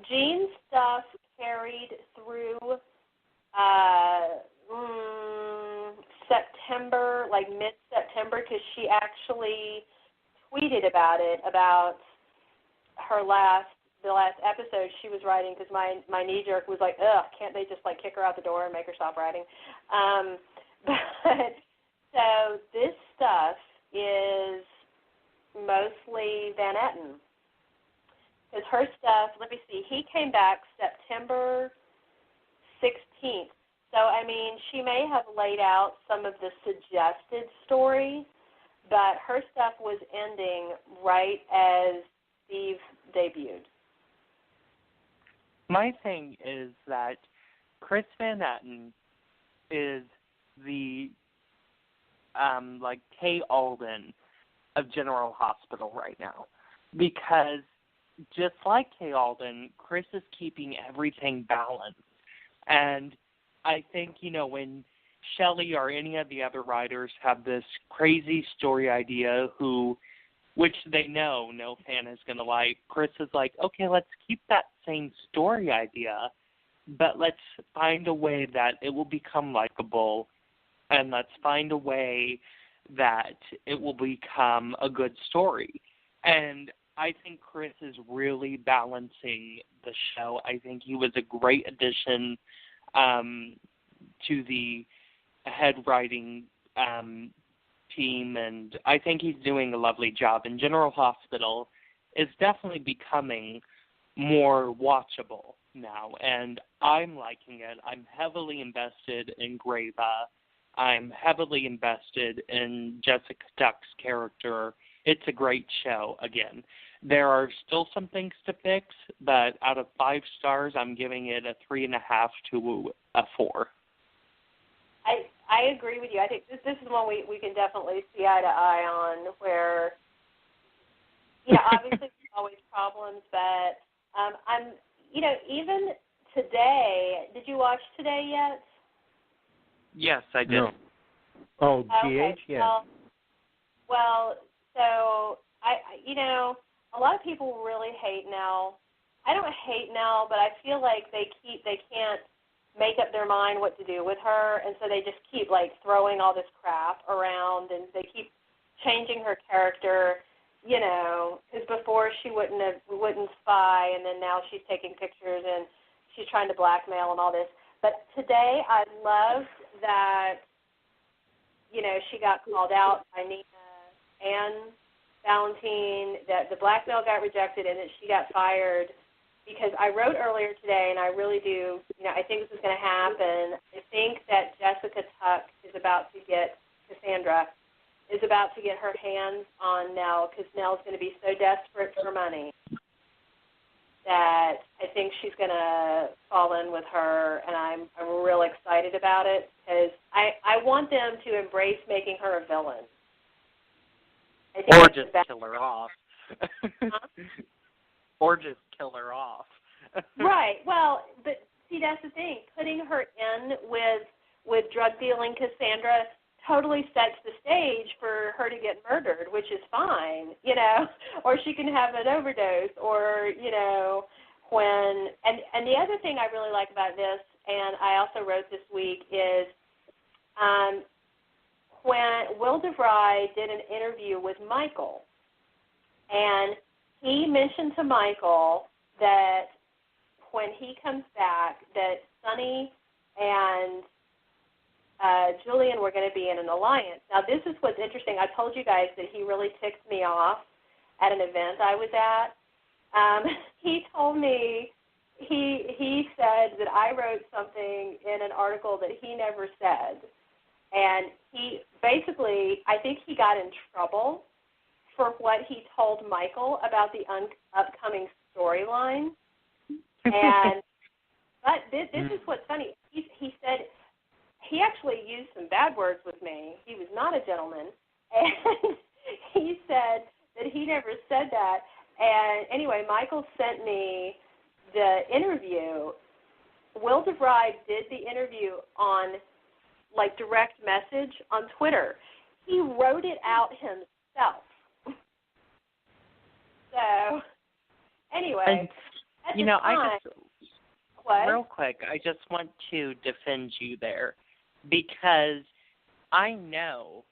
Gene's stuff carried through September, like mid-September, because she actually tweeted about it, about the last episode she was writing, because my knee-jerk was like, ugh, can't they just, like, kick her out the door and make her stop writing? But so this stuff is mostly Van Etten. Because her stuff, let me see, he came back September 16th. So, I mean, she may have laid out some of the suggested story, but her stuff was ending right as Steve debuted. My thing is that Chris Van Etten is the like Kay Alden of General Hospital right now, because just like Kay Alden, Chris is keeping everything balanced. And I think, you know, when Shelley or any of the other writers have this crazy story idea which they know no fan is going to like, Chris is like, okay, let's keep that same story idea, but let's find a way that it will become likable, and let's find a way that it will become a good story. And I think Chris is really balancing the show. I think he was a great addition to the head writing team, and I think he's doing a lovely job. And General Hospital is definitely becoming more watchable now, and I'm liking it. I'm heavily invested in Grava. I'm heavily invested in Jessica Duck's character. It's a great show. Again, there are still some things to fix, but out of 5 stars, I'm giving it a 3.5 to a 4. I agree with you. I think this is one we can definitely see eye to eye on, where, you know, obviously there's always problems, but even today, did you watch today yet? Yes, I did. No. Oh, okay. GH, yeah. Well, so, a lot of people really hate now I don't hate Nell, but I feel like they can't make up their mind what to do with her, and so they just keep like throwing all this crap around, and they keep changing her character, you know, because before she wouldn't spy, and then now she's taking pictures and she's trying to blackmail and all this. But today I loved that, you know, she got called out by Nina and Valentine, that the blackmail got rejected and that she got fired, because I wrote earlier today, and I really do, you know, I think this is going to happen. I think that Jessica Tuck is about to get, Cassandra is about to get her hands on Nell, because Nell's going to be so desperate for money that I think she's going to fall in with her, and I'm real excited about it, because I want them to embrace making her a villain. I think or just kill her off. Huh? Or just kill her off. Right. Well, but see, that's the thing. Putting her in with drug-dealing Cassandra totally sets the stage for her to get murdered, which is fine, you know, or she can have an overdose, or, you know, and the other thing I really like about this, and I also wrote this week, is when Will DeVry did an interview with Michael, and he mentioned to Michael that when he comes back, that Sonny and Julian were going to be in an alliance. Now, this is what's interesting. I told you guys that he really ticked me off at an event I was at. He told me, he said that I wrote something in an article that he never said. And he basically, I think he got in trouble for what he told Michael about the upcoming storyline. And but this is what's funny. He said he actually used some bad words with me. He was not a gentleman, and he said that he never said that. And anyway, Michael sent me the interview. Will DeVry did the interview on like direct message on Twitter. He wrote it out himself. So, anyway, and, you know, time, what? Real quick, I just want to defend you there, because I know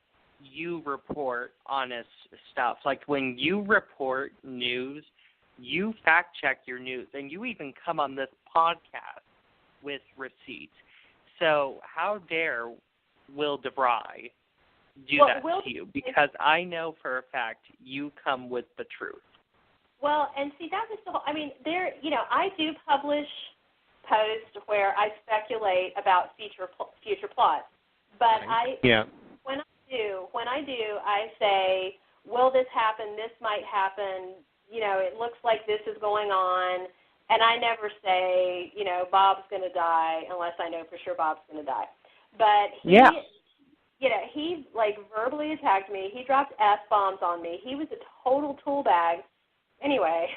you report honest stuff. Like, when you report news, you fact-check your news, and you even come on this podcast with receipts. So how dare Will DeVry do that to you? Because I know for a fact you come with the truth. Well, and see, that was the whole, I mean, there, you know, I do publish posts where I speculate about future plots, but when I do, I say, will this happen? This might happen. You know, it looks like this is going on, and I never say, you know, Bob's going to die unless I know for sure Bob's going to die. But he, you know, he like verbally attacked me. He dropped F-bombs on me. He was a total tool bag. Anyway,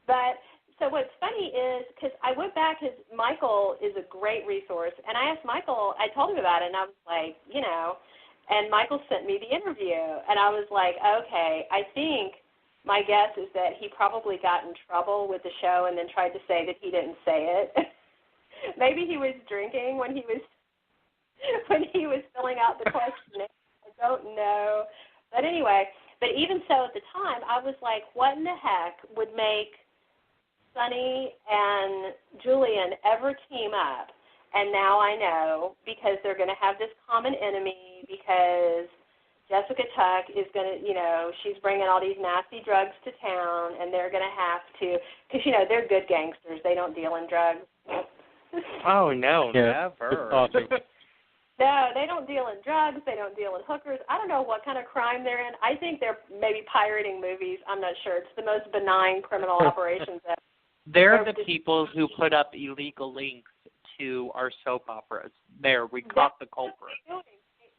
but so what's funny is, because I went back, because Michael is a great resource, and I asked Michael, I told him about it, and I was like, you know, and Michael sent me the interview, and I was like, okay, I think my guess is that he probably got in trouble with the show and then tried to say that he didn't say it. Maybe he was drinking when he was filling out the questionnaire. I don't know. But anyway, but even so, at the time, I was like, what in the heck would make Sonny and Julian ever team up? And now I know, because they're going to have this common enemy, because Jessica Tuck is going to, you know, she's bringing all these nasty drugs to town, and they're going to have to, because, you know, they're good gangsters. They don't deal in drugs. Oh, no, never. Awesome. No, they don't deal in drugs. They don't deal in hookers. I don't know what kind of crime they're in. I think they're maybe pirating movies. I'm not sure. It's the most benign criminal operations ever. They're the people who put up illegal links to our soap operas. There, we caught the culprit.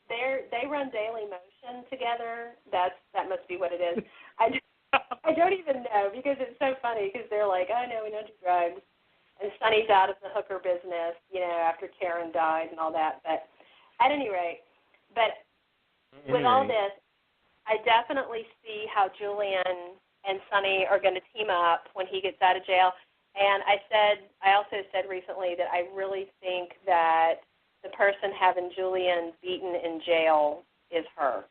They run Daily Motion together. That must be what it is. I don't even know, because it's so funny, because they're like, oh, no, we don't do drugs. And Sonny's out of the hooker business, you know, after Karen died and all that. But at any rate, with all this, I definitely see how Julian and Sonny are going to team up when he gets out of jail. And I also said recently that I really think that the person having Julian beaten in jail is her,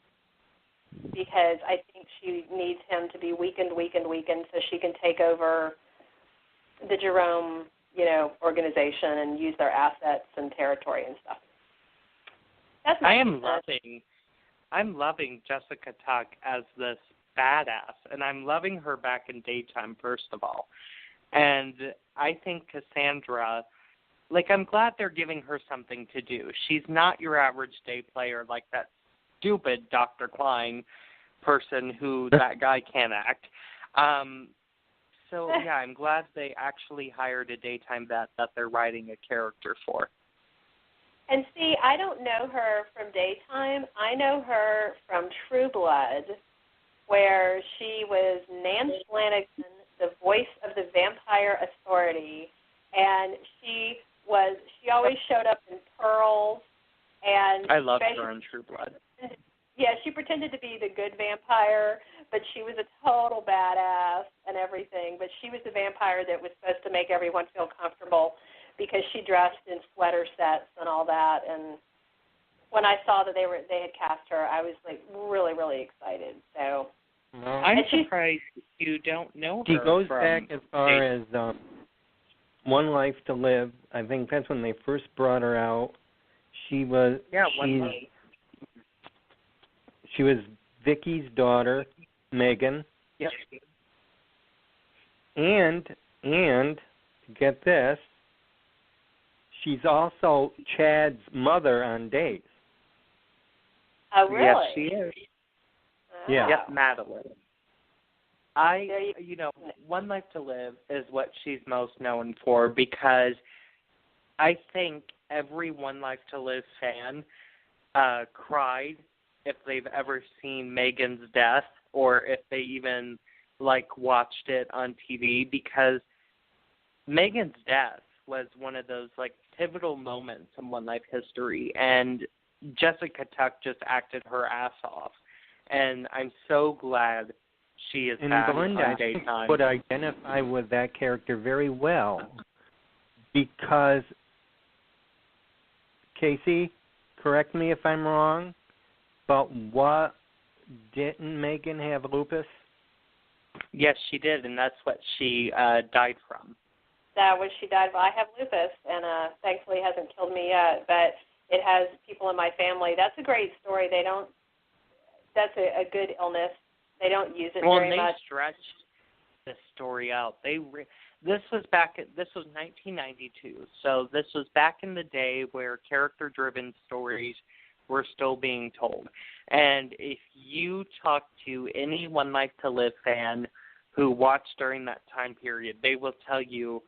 because I think she needs him to be weakened so she can take over the Jerome, organization and use their assets and territory and stuff. That's my I'm loving Jessica Tuck as this badass, and I'm loving her back in daytime, first of all. And I think Cassandra, I'm glad they're giving her something to do. She's not your average day player like that stupid Dr. Klein person who that guy can't act. So, yeah, I'm glad they actually hired a daytime vet that they're writing a character for. And see, I don't know her from daytime. I know her from True Blood, where she was Nan Flanagan, the voice of the Vampire Authority, and she always showed up in pearls. And I loved her in True Blood. Yeah, she pretended to be the good vampire, but she was a total badass and everything. But she was the vampire that was supposed to make everyone feel comfortable because she dressed in sweater sets and all that. And when I saw that they had cast her, I was really, really excited. So I'm surprised you don't know her. She goes from back as far as One Life to Live. I think that's when they first brought her out. She was She was Vicky's daughter, Megan. Yep. And get this, she's also Chad's mother on Days. Oh, really? Yes, she is. Yeah. Yep, Madeline. One Life to Live is what she's most known for, because I think every One Life to Live fan cried if they've ever seen Megan's death, or if they even watched it on TV, because Megan's death was one of those pivotal moments in One Life history, and Jessica Tuck just acted her ass off, and I'm so glad she is back Belinda, on daytime. I would identify with that character very well, because Casey, correct me if I'm wrong, but didn't Megan have lupus? Yes, she did, and that's what she died from. That was she died of. I have lupus, and thankfully it hasn't killed me yet, but it has people in my family. That's a great story. That's a good illness. They don't use it very much. Well, they stretched this story out. This was 1992, so this was back in the day where character-driven stories were still being told. And if you talk to any One Life to Live fan who watched during that time period, they will tell you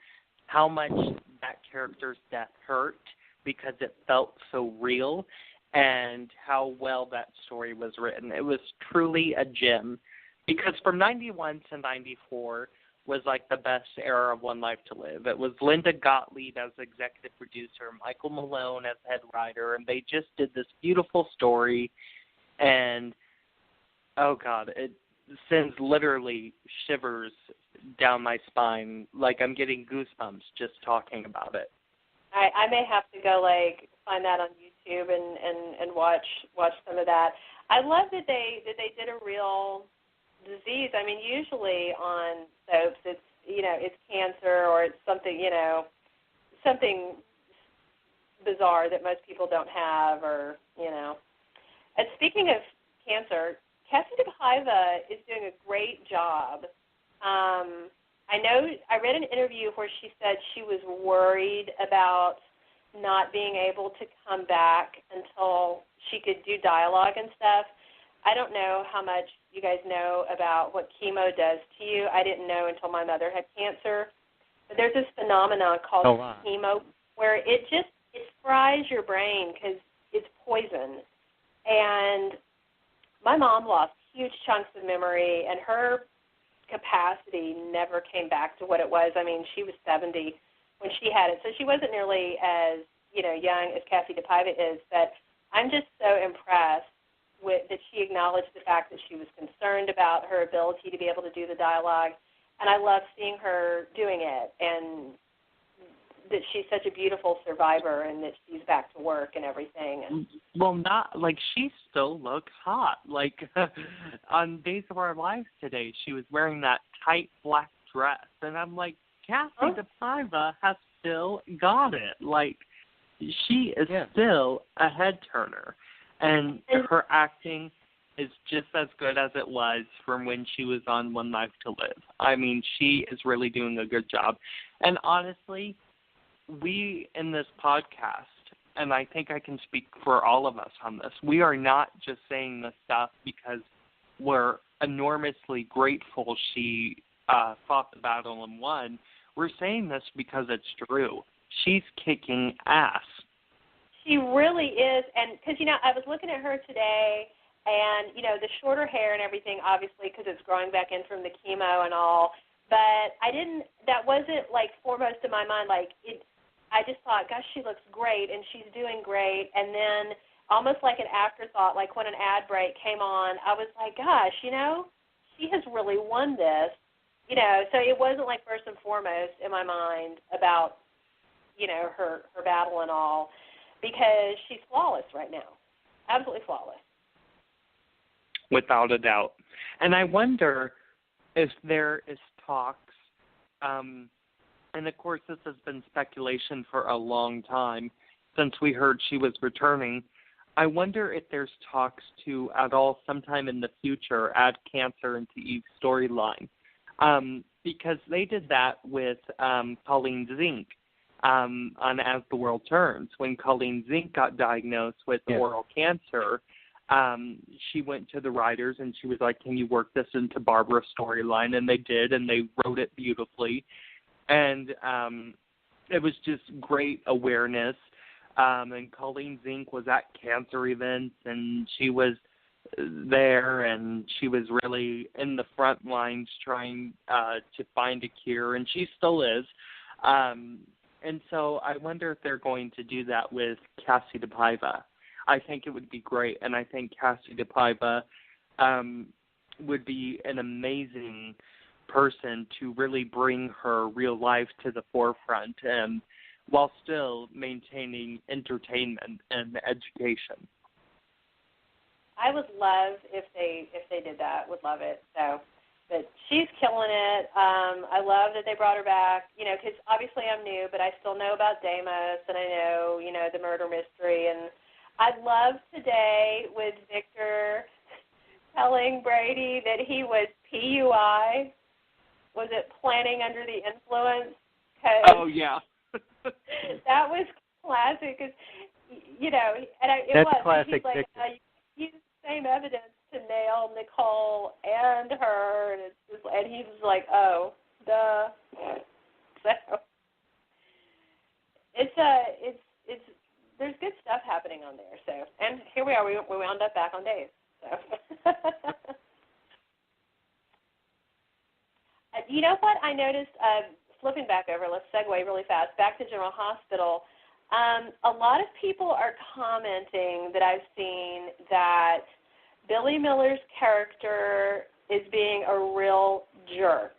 how much that character's death hurt because it felt so real, and how well that story was written. It was truly a gem, because from 91 to 94 was the best era of One Life to Live. It was Linda Gottlieb as executive producer, Michael Malone as head writer, and they just did this beautiful story. And, oh, God, it sends literally shivers down my spine. I'm getting goosebumps just talking about it. I may have to go find that on YouTube and watch some of that. I love that they did a real disease. I mean, usually on soaps it's cancer, or it's something something bizarre that most people don't have, or And speaking of cancer, Kathy DePaiva is doing a great job. I read an interview where she said she was worried about not being able to come back until she could do dialogue and stuff. I don't know how much you guys know about what chemo does to you. I didn't know until my mother had cancer. But there's this phenomenon called chemo where it fries your brain because it's poison. And my mom lost huge chunks of memory, and her capacity never came back to what it was. I mean, she was 70 when she had it, so she wasn't nearly as young as Kathy DePaiva is. But I'm just so impressed that she acknowledged the fact that she was concerned about her ability to be able to do the dialogue, and I love seeing her doing it, and that she's such a beautiful survivor, and that she's back to work and everything. And well, not like she still looks hot. Like on Days of Our Lives today, she was wearing that tight black dress, and I'm like, Cassie DePaiva has still got it. Like, she is still a head turner, and her acting is just as good as it was from when she was on One Life to Live. I mean, she is really doing a good job. And honestly, we in this podcast, and I think I can speak for all of us on this, we are not just saying this stuff because we're enormously grateful she fought the battle and won. We're saying this because it's true. She's kicking ass. She really is, and because, I was looking at her today, and, the shorter hair and everything, obviously, because it's growing back in from the chemo and all, but that wasn't, foremost in my mind, I just thought, gosh, she looks great, and she's doing great, and then almost like an afterthought, like when an ad break came on, I was like, gosh, she has really won this, so it wasn't, first and foremost in my mind about, her battle and all, because she's flawless right now, absolutely flawless. Without a doubt. And I wonder if there is talks, and of course this has been speculation for a long time since we heard she was returning, I wonder if there's talks to at all sometime in the future add cancer into Eve's storyline. Because they did that with Colleen Zink on As the World Turns. When Colleen Zink got diagnosed with oral cancer, she went to the writers and she was like, can you work this into Barbara's storyline? And they did, and they wrote it beautifully. And it was just great awareness. And Colleen Zink was at cancer events, and she was there, and she was really in the front lines trying to find a cure, and she still is. And so I wonder if they're going to do that with Cassie DePaiva. I think it would be great, and I think Cassie DePaiva would be an amazing person to really bring her real life to the forefront, and while still maintaining entertainment and education. I would love if they did that. Would love it. So, but she's killing it. I love that they brought her back. Because obviously I'm new, but I still know about Deimos, and I know the murder mystery. And I love today with Victor telling Brady that he was PUI. Was it planning under the influence? Oh yeah. That was classic. Cause, it That's was. classic He's like, you use the same evidence to nail Nicole and her, and he was like, oh, duh. So it's there's good stuff happening on there. So, and here we are. We wound up back on Days. So. You know what I noticed? Flipping back over, let's segue really fast back to General Hospital. A lot of people are commenting that I've seen that Billy Miller's character is being a real jerk.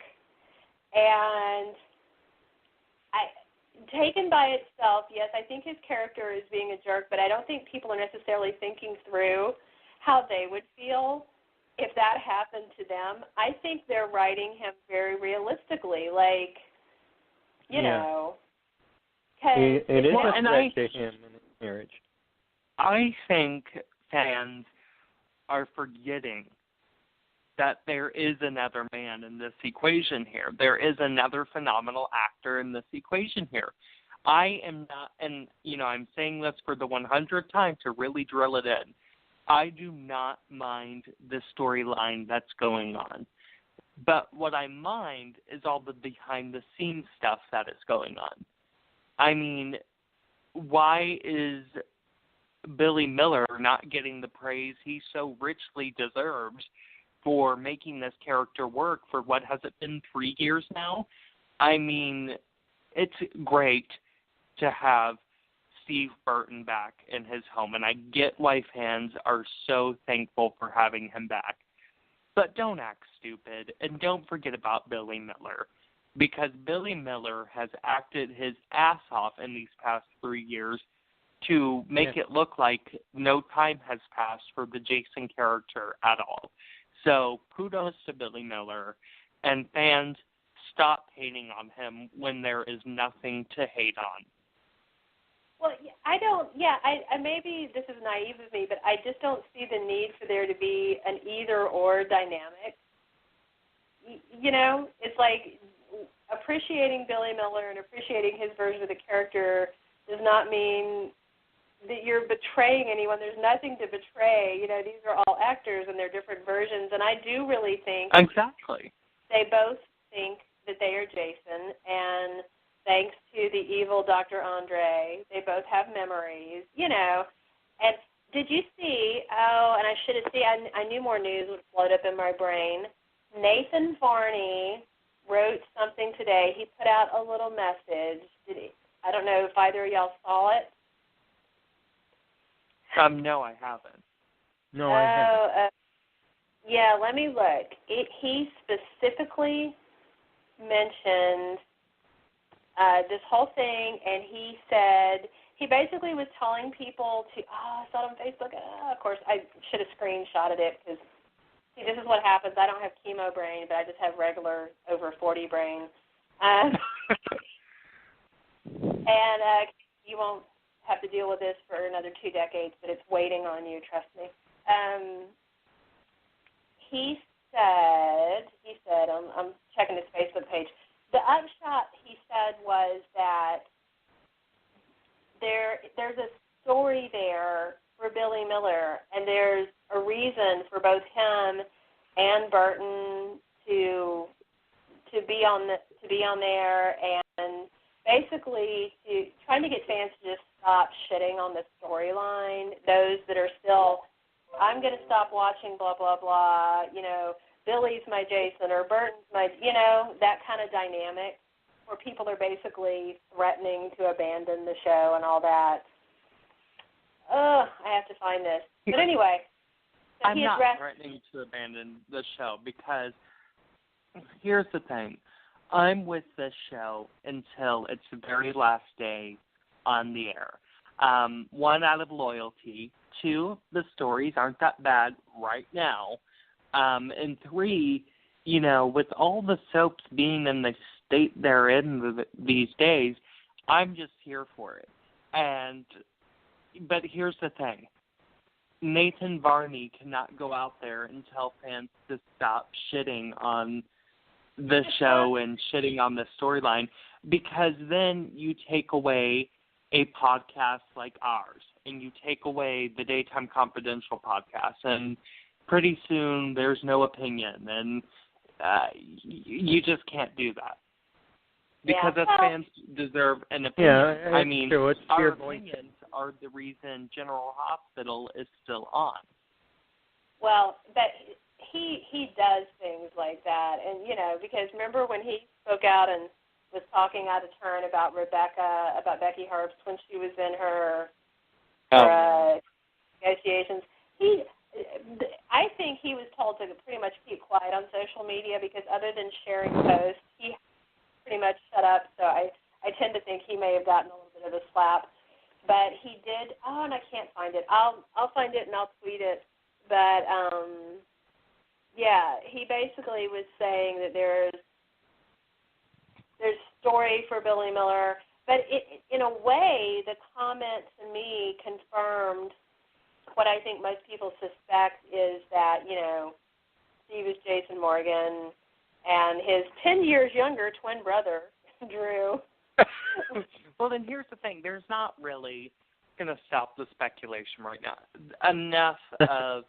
And taken by itself, yes, I think his character is being a jerk, but I don't think people are necessarily thinking through how they would feel if that happened to them. I think they're writing him very realistically, know. It is well, a threat to him in his marriage. I think fans are forgetting that there is another man in this equation here. There is another phenomenal actor in this equation here. I am not, and, I'm saying this for the 100th time to really drill it in. I do not mind the storyline that's going on. But what I mind is all the behind-the-scenes stuff that is going on. I mean, why is Billy Miller not getting the praise he so richly deserves for making this character work for, what has it been, 3 years now? I mean, it's great to have Steve Burton back in his home, and I get why fans are so thankful for having him back. But don't act stupid, and don't forget about Billy Miller, because Billy Miller has acted his ass off in these past 3 years to make it look like no time has passed for the Jason character at all. So kudos to Billy Miller, and fans, stop hating on him when there is nothing to hate on. Well, I maybe this is naive of me, but I just don't see the need for there to be an either-or dynamic. You know, it's like appreciating Billy Miller and appreciating his version of the character does not mean that you're betraying anyone. There's nothing to betray. You know, these are all actors and they're different versions. And I do really think exactly they both think that they are Jason. And thanks to the evil Dr. Andre, they both have memories, you know. And did you see, and I should have seen, I knew more news would float up in my brain. Nathan Varney wrote something today. He put out a little message. I don't know if either of y'all saw it. No, I haven't. No, I haven't. Yeah, let me look. He specifically mentioned this whole thing, and he said, he basically was telling people to, I saw it on Facebook. Of course, I should have screenshotted it because, see, this is what happens. I don't have chemo brain, but I just have regular over 40 brain. And you won't have to deal with this for another 2 decades, but it's waiting on you, trust me. He said, I'm checking his Facebook page, the upshot, he said, was that there's a story there for Billy Miller, and there's a reason for both him and Burton to be on there, and basically trying to get fans to just stop shitting on the storyline. Those that are still, I'm going to stop watching blah, blah, blah, you know, Billy's my Jason or Burton's my, you know, that kind of dynamic where people are basically threatening to abandon the show and all that. I have to find this. But anyway, so I'm not threatening to abandon the show because here's the thing. I'm with this show until its very last day on the air. 1, out of loyalty. 2, the stories aren't that bad right now. And 3, you know, with all the soaps being in the state they're in these days, I'm just here for it. But here's the thing. Nathan Varney cannot go out there and tell fans to stop shitting on the show and shitting on the storyline, because then you take away a podcast like ours and you take away the Daytime Confidential podcast, and pretty soon there's no opinion, and you just can't do that. Because us fans deserve an opinion. Yeah, I mean, true. our opinions are the reason General Hospital is still on. Well, but he does things like that, and you know, because remember when he spoke out and was talking out of turn about Becky Harps when she was in her negotiations. I think he was told to pretty much keep quiet on social media because other than sharing posts, he pretty much shut up. So I tend to think he may have gotten a little bit of a slap, but he did. Oh, and I can't find it. I'll find it and I'll tweet it. But yeah, he basically was saying that there's story for Billy Miller, but in a way, the comment to me confirmed what I think most people suspect is that, you know, Steve is Jason Morgan and his 10 years younger twin brother, Drew. Well, then here's the thing. There's not really going to stop the speculation right now. Enough of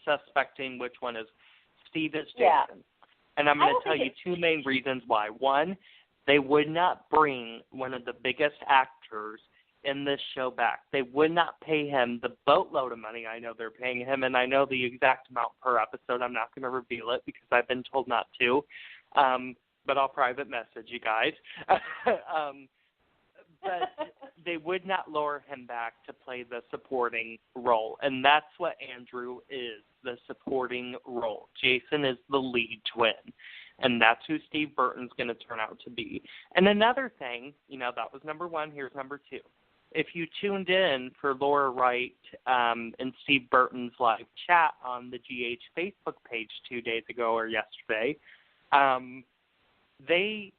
suspecting which one is Steve is Jason. Yeah. And I'm going to tell you 2 main reasons why. 1, they would not bring one of the biggest actors in this show back. They would not pay him the boatload of money I know they're paying him, and I know the exact amount per episode. I'm not going to reveal it because I've been told not to, but I'll private message you guys. but they would not lure him back to play the supporting role, and that's what Andrew is, the supporting role. Jason is the lead twin, and that's who Steve Burton's going to turn out to be. And another thing, that was number one. Here's number two. If you tuned in for Laura Wright and Steve Burton's live chat on the GH Facebook page 2 days ago or yesterday, they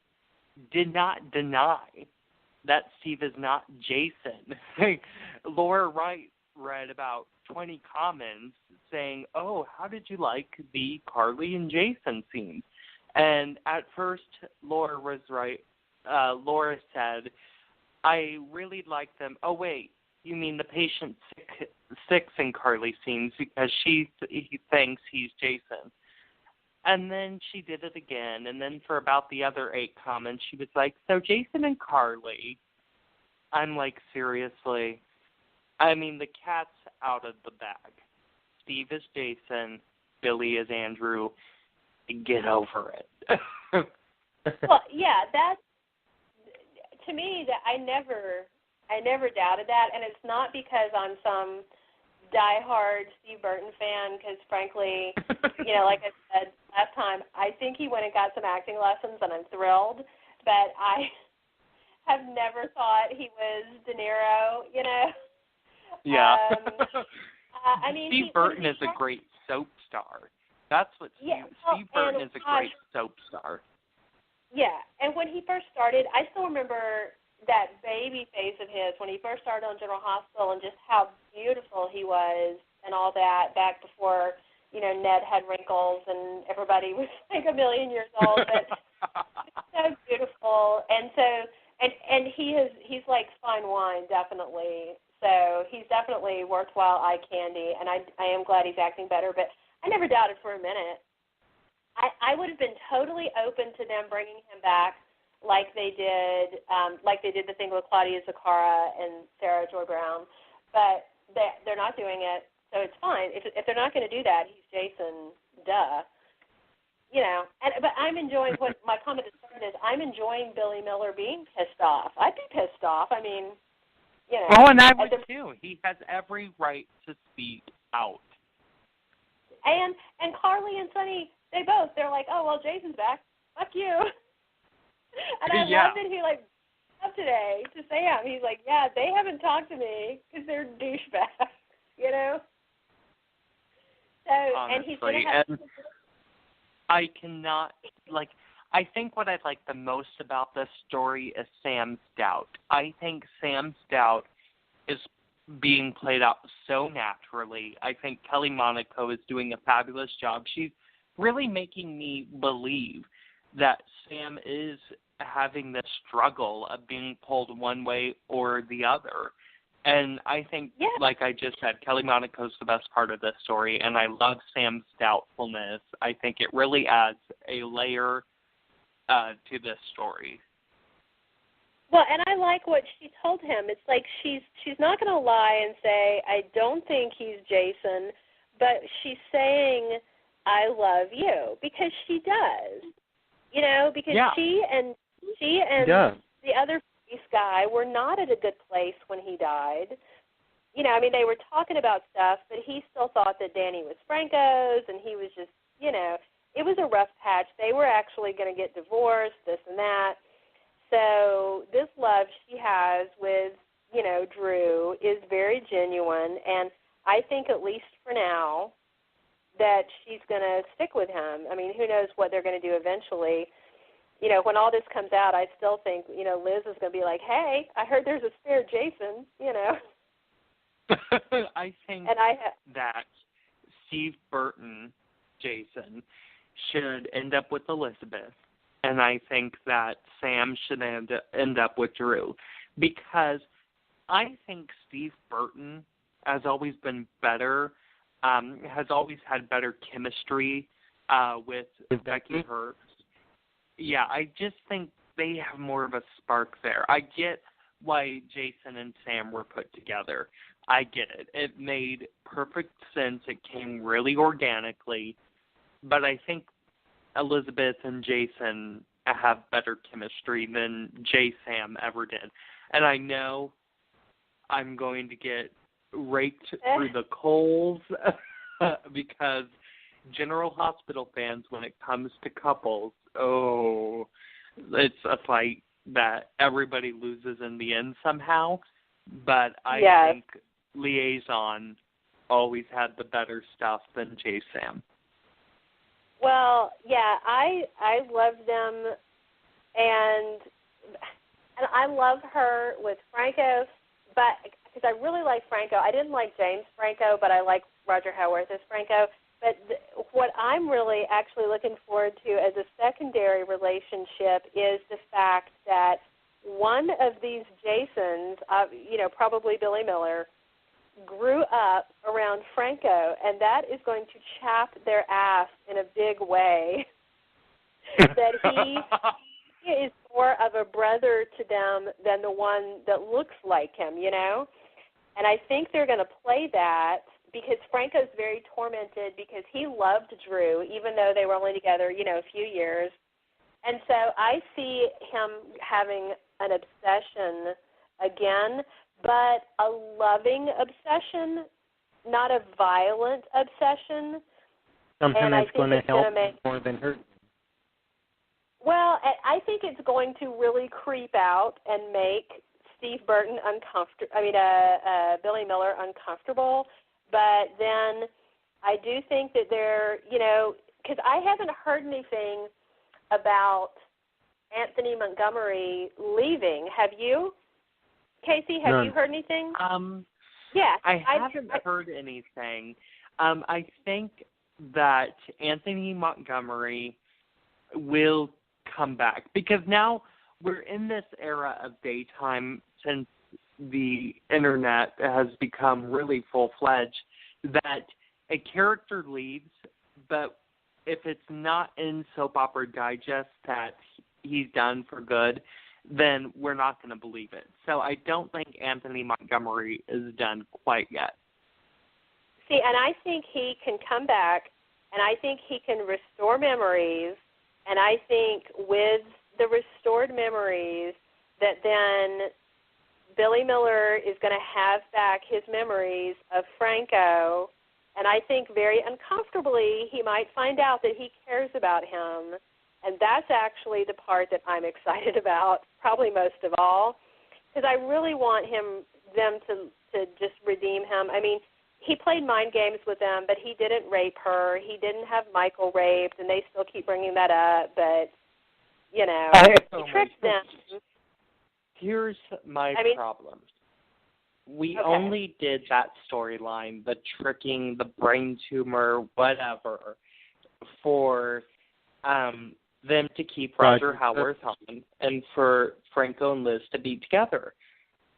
did not deny that Steve is not Jason. Laura Wright read about 20 comments saying, "Oh, how did you like the Carly and Jason scenes?" And at first, Laura was right. Laura said, "I really like them." Oh, wait, you mean the patient 6 and Carly scenes, because he thinks he's Jason. And then she did it again, and then for about the other 8 comments, she was like, "So Jason and Carly." I'm like, seriously? I mean, the cat's out of the bag. Steve is Jason, Billy is Andrew. Get over it. Well, yeah, that's, to me, that I never doubted that, and it's not because I'm some diehard Steve Burton fan, because frankly, like I said last time, I think he went and got some acting lessons, and I'm thrilled, but I have never thought he was De Niro, Yeah. I mean, Steve Burton is a great soap star. That's what Steve Burton is a great soap star. Yeah, and when he first started, I still remember that baby face of his when he first started on General Hospital, and just how beautiful he was and all that back before, Ned had wrinkles and everybody was like a million years old. But so beautiful. And so, and he's like fine wine, definitely. So he's definitely worthwhile eye candy, and I am glad he's acting better. But I never doubted for a minute. I would have been totally open to them bringing him back like they did the thing with Claudia Zaccara and Sarah Joy Brown, but they're not doing it, so it's fine. If they're not going to do that, he's Jason, duh. But I'm enjoying what my comment this morning is. I'm enjoying Billy Miller being pissed off. I'd be pissed off. I mean, Oh, and I would too. He has every right to speak out. And Carly and Sonny, they're like, "Oh, well, Jason's back. Fuck you." And I love that he up today to Sam. He's like, "Yeah, they haven't talked to me because they're douchebags," So, honestly, and he's going to have. And I cannot I think what I like the most about this story is Sam's doubt. I think Sam's doubt is being played out so naturally. I think Kelly Monaco is doing a fabulous job. She's really making me believe that Sam is having this struggle of being pulled one way or the other. And I think, like I just said, Kelly Monaco's the best part of this story, and I love Sam's doubtfulness. I think it really adds a layer to this story. Well, and I like what she told him. It's like she's not going to lie and say, "I don't think he's Jason," but she's saying, "I love you," because she does. Because she and the other police guy were not at a good place when he died. They were talking about stuff, but he still thought that Danny was Franco's, and he was just, it was a rough patch. They were actually going to get divorced, this and that. So this love she has with, Drew is very genuine, and I think at least for now that she's going to stick with him. I mean, who knows what they're going to do eventually. When all this comes out, I still think, Liz is going to be like, "Hey, I heard there's a spare Jason," I think that Steve Burton, Jason, should end up with Elizabeth, and I think that Sam should end up with Drew, because I think Steve Burton has always been better, has always had better chemistry with Becky Hurst. Yeah, I just think they have more of a spark there. I get why Jason and Sam were put together. I get it. It made perfect sense. It came really organically. But I think Elizabeth and Jason have better chemistry than J-Sam ever did. And I know I'm going to get raked through the coals because General Hospital fans, when it comes to couples, it's a fight that everybody loses in the end somehow. But I think Liaison always had the better stuff than J-Sam. Well, yeah, I love them, and I love her with Franco, but because I really like Franco. I didn't like James Franco, but I like Roger Howarth as Franco. But what I'm really actually looking forward to as a secondary relationship is the fact that one of these Jasons, probably Billy Miller, grew up around Franco, and that is going to chap their ass in a big way. That he is more of a brother to them than the one that looks like him, And I think they're going to play that because Franco's very tormented because he loved Drew, even though they were only together, a few years. And so I see him having an obsession again, but a loving obsession, not a violent obsession. Something that's going to help more than hurt. Well, I think it's going to really creep out and make Steve Burton Billy Miller uncomfortable. But then I do think that they're, because I haven't heard anything about Anthony Montgomery leaving. Have you? Casey, have you heard anything? Yeah. I haven't heard anything. I think that Anthony Montgomery will come back because now we're in this era of daytime since the internet has become really full-fledged that a character leaves, but if it's not in Soap Opera Digest that he's done for good, then we're not going to believe it. So I don't think Anthony Montgomery is done quite yet. See, and I think he can come back, and I think he can restore memories, and I think with the restored memories that then Billy Miller is going to have back his memories of Franco, and I think very uncomfortably he might find out that he cares about him. And that's actually the part that I'm excited about, probably most of all, because I really want them to just redeem him. I mean, he played mind games with them, but he didn't rape her. He didn't have Michael raped, and they still keep bringing that up. But, he tricked them. Here's my problem. We only did that storyline, the tricking, the brain tumor, whatever, for them to keep Roger Howarth on and for Franco and Liz to be together.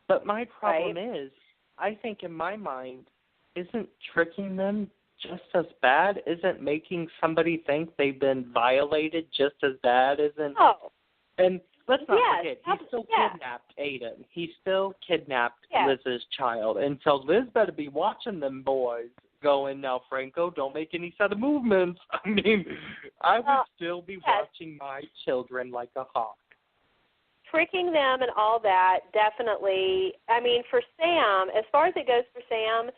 But my problem is, I think in my mind, isn't tricking them just as bad? Isn't making somebody think they've been violated just as bad? And let's not forget, he still kidnapped Aiden. He still kidnapped Liz's child. And so Liz better be watching them boys going, now, Franco, don't make any sudden movements. I mean, I would still be watching my children like a hawk. Tricking them and all that, definitely. I mean, for Sam, as far as it goes for Sam,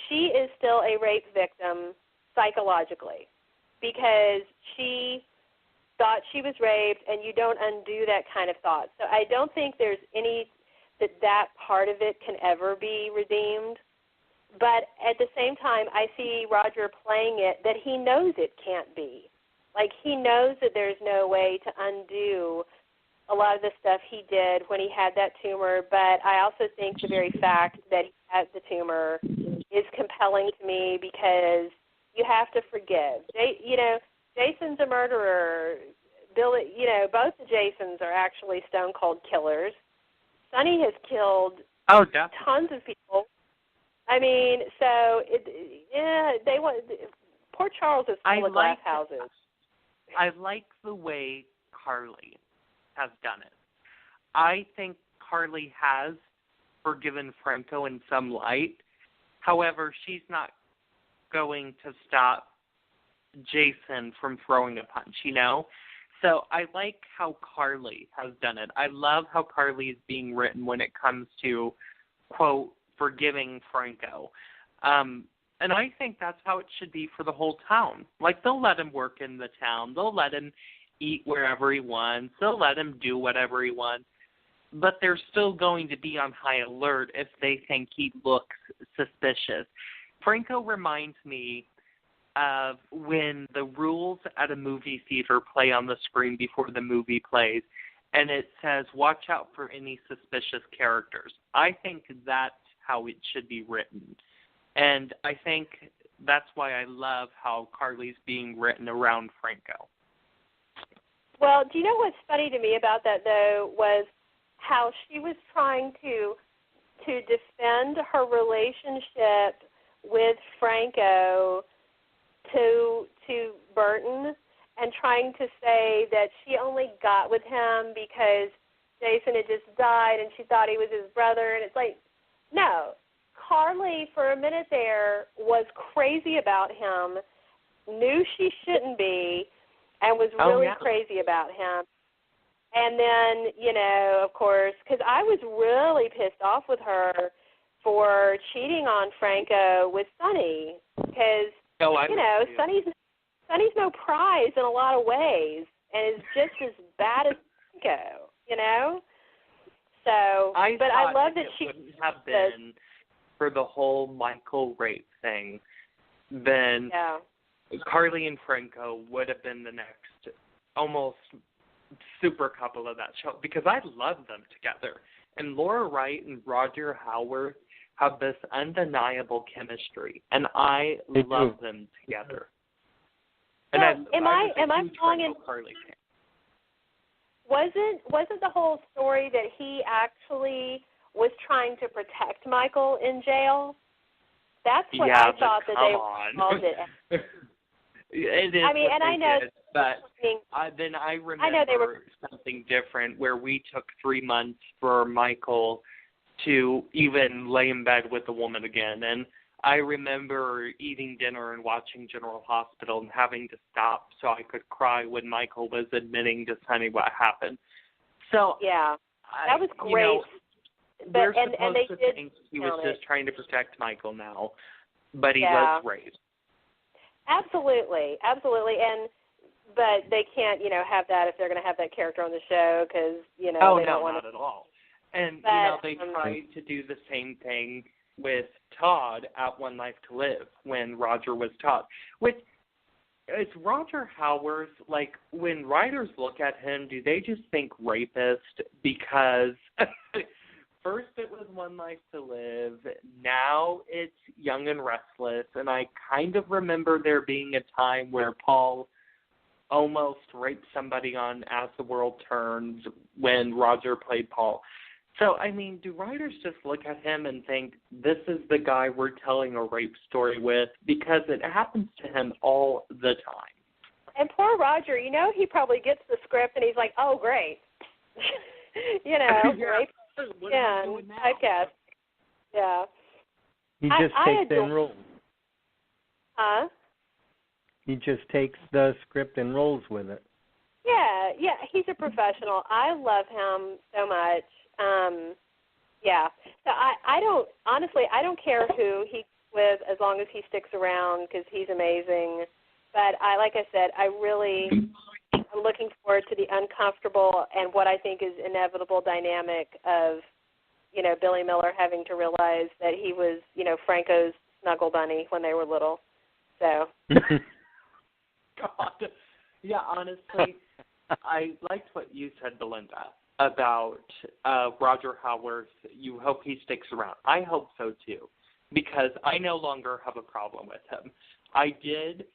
she is still a rape victim psychologically because she thought she was raped, and you don't undo that kind of thought. So I don't think there's any that part of it can ever be redeemed. But at the same time, I see Roger playing it that he knows it can't be. Like, he knows that there's no way to undo a lot of the stuff he did when he had that tumor, but I also think the very fact that he has the tumor is compelling to me because you have to forgive. Jason's a murderer. Billy, both the Jasons are actually stone-cold killers. Sonny has killed tons of people. I mean, so they want. Poor Charles is full of glass houses. I like the way Carly has done it. I think Carly has forgiven Franco in some light. However, she's not going to stop Jason from throwing a punch, So I like how Carly has done it. I love how Carly is being written when it comes to, quote, forgiving Franco. And I think that's how it should be for the whole town. Like, they'll let him work in the town. They'll let him eat wherever he wants. They'll let him do whatever he wants. But they're still going to be on high alert if they think he looks suspicious. Franco reminds me of when the rules at a movie theater play on the screen before the movie plays, and it says, watch out for any suspicious characters. I think that's how it should be written. And I think that's why I love how Carly's being written around Franco. Well, do you know what's funny to me about that, though, was how she was trying to defend her relationship with Franco to Burton, and trying to say that she only got with him because Jason had just died and she thought he was his brother. And it's like, no, Carly for a minute there was crazy about him, knew she shouldn't be, and was really crazy about him. And then, you know, of course, because I was really pissed off with her for cheating on Franco with Sonny, because, you know, Sonny's no prize in a lot of ways and is just as bad as Franco, you know? So, I love that she wouldn't have been for the whole Michael rape thing, then Carly and Franco would have been the next almost super couple of that show, because I love them together. And Laura Wright and Roger Howarth have this undeniable chemistry, and I love them together. And am I wrong in Carly? Wasn't the whole story that he actually was trying to protect Michael in jail? That's what I thought that they called it. It is. I mean, and I know, but then I remember something different where we took 3 months for Michael to even lay in bed with a woman again. And I remember eating dinner and watching General Hospital and having to stop so I could cry when Michael was admitting to Sonny what happened. So that was great. You know, we're and they supposed to think he was just trying to protect Michael now, but he was raped. Absolutely, but they can't, you know, have that if they're going to have that character on the show, because, you know, they don't want not at all. And, you know, they tried to do the same thing with Todd at One Life to Live when Roger was Todd. Which, is Roger Howarth, like, when writers look at him, do they just think rapist? Because first it was One Life to Live, now it's Young and Restless, and I kind of remember there being a time where Paul almost raped somebody on As the World Turns when Roger played Paul. So, I mean, do writers just look at him and think, this is the guy we're telling a rape story with? Because it happens to him all the time. And poor Roger, you know, he probably gets the script and he's like, oh, great. You know, rape. I guess. Yeah. He just takes it and rolls. Huh? He just takes the script and rolls with it. Yeah, he's a professional. I love him so much. So I don't care who he's with as long as he sticks around, because he's amazing. But like I said, I'm looking forward to the uncomfortable and what I think is inevitable dynamic of, you know, Billy Miller having to realize that he was, you know, Franco's snuggle bunny when they were little. So. God. Yeah, honestly, I liked what you said, Belinda, about Roger Howarth. You hope he sticks around. I hope so, too, because I no longer have a problem with him. I did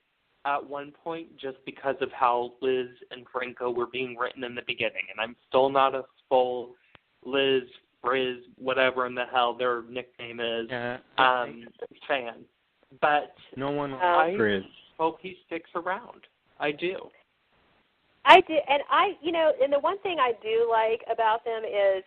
at one point just because of how Liz and Franco were being written in the beginning, and I'm still not a full Liz, Frizz, whatever in the hell their nickname is, fan. But no one I Frizz. Hope he sticks around. I do. I do, and and the one thing I do like about them is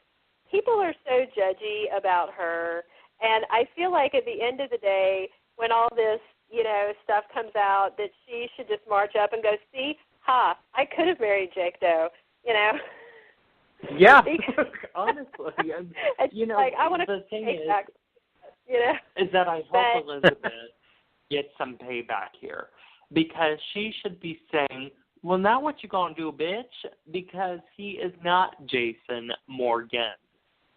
people are so judgy about her, and I feel like at the end of the day, when all this, you know, stuff comes out, that she should just march up and go, see, ha, I could have married Jake, though, you know. Yeah, honestly. And, you know, like, I want the thing is, back, you know. is that I hope Elizabeth gets some payback here, because she should be saying, well, now what you gonna do, bitch? Because he is not Jason Morgan.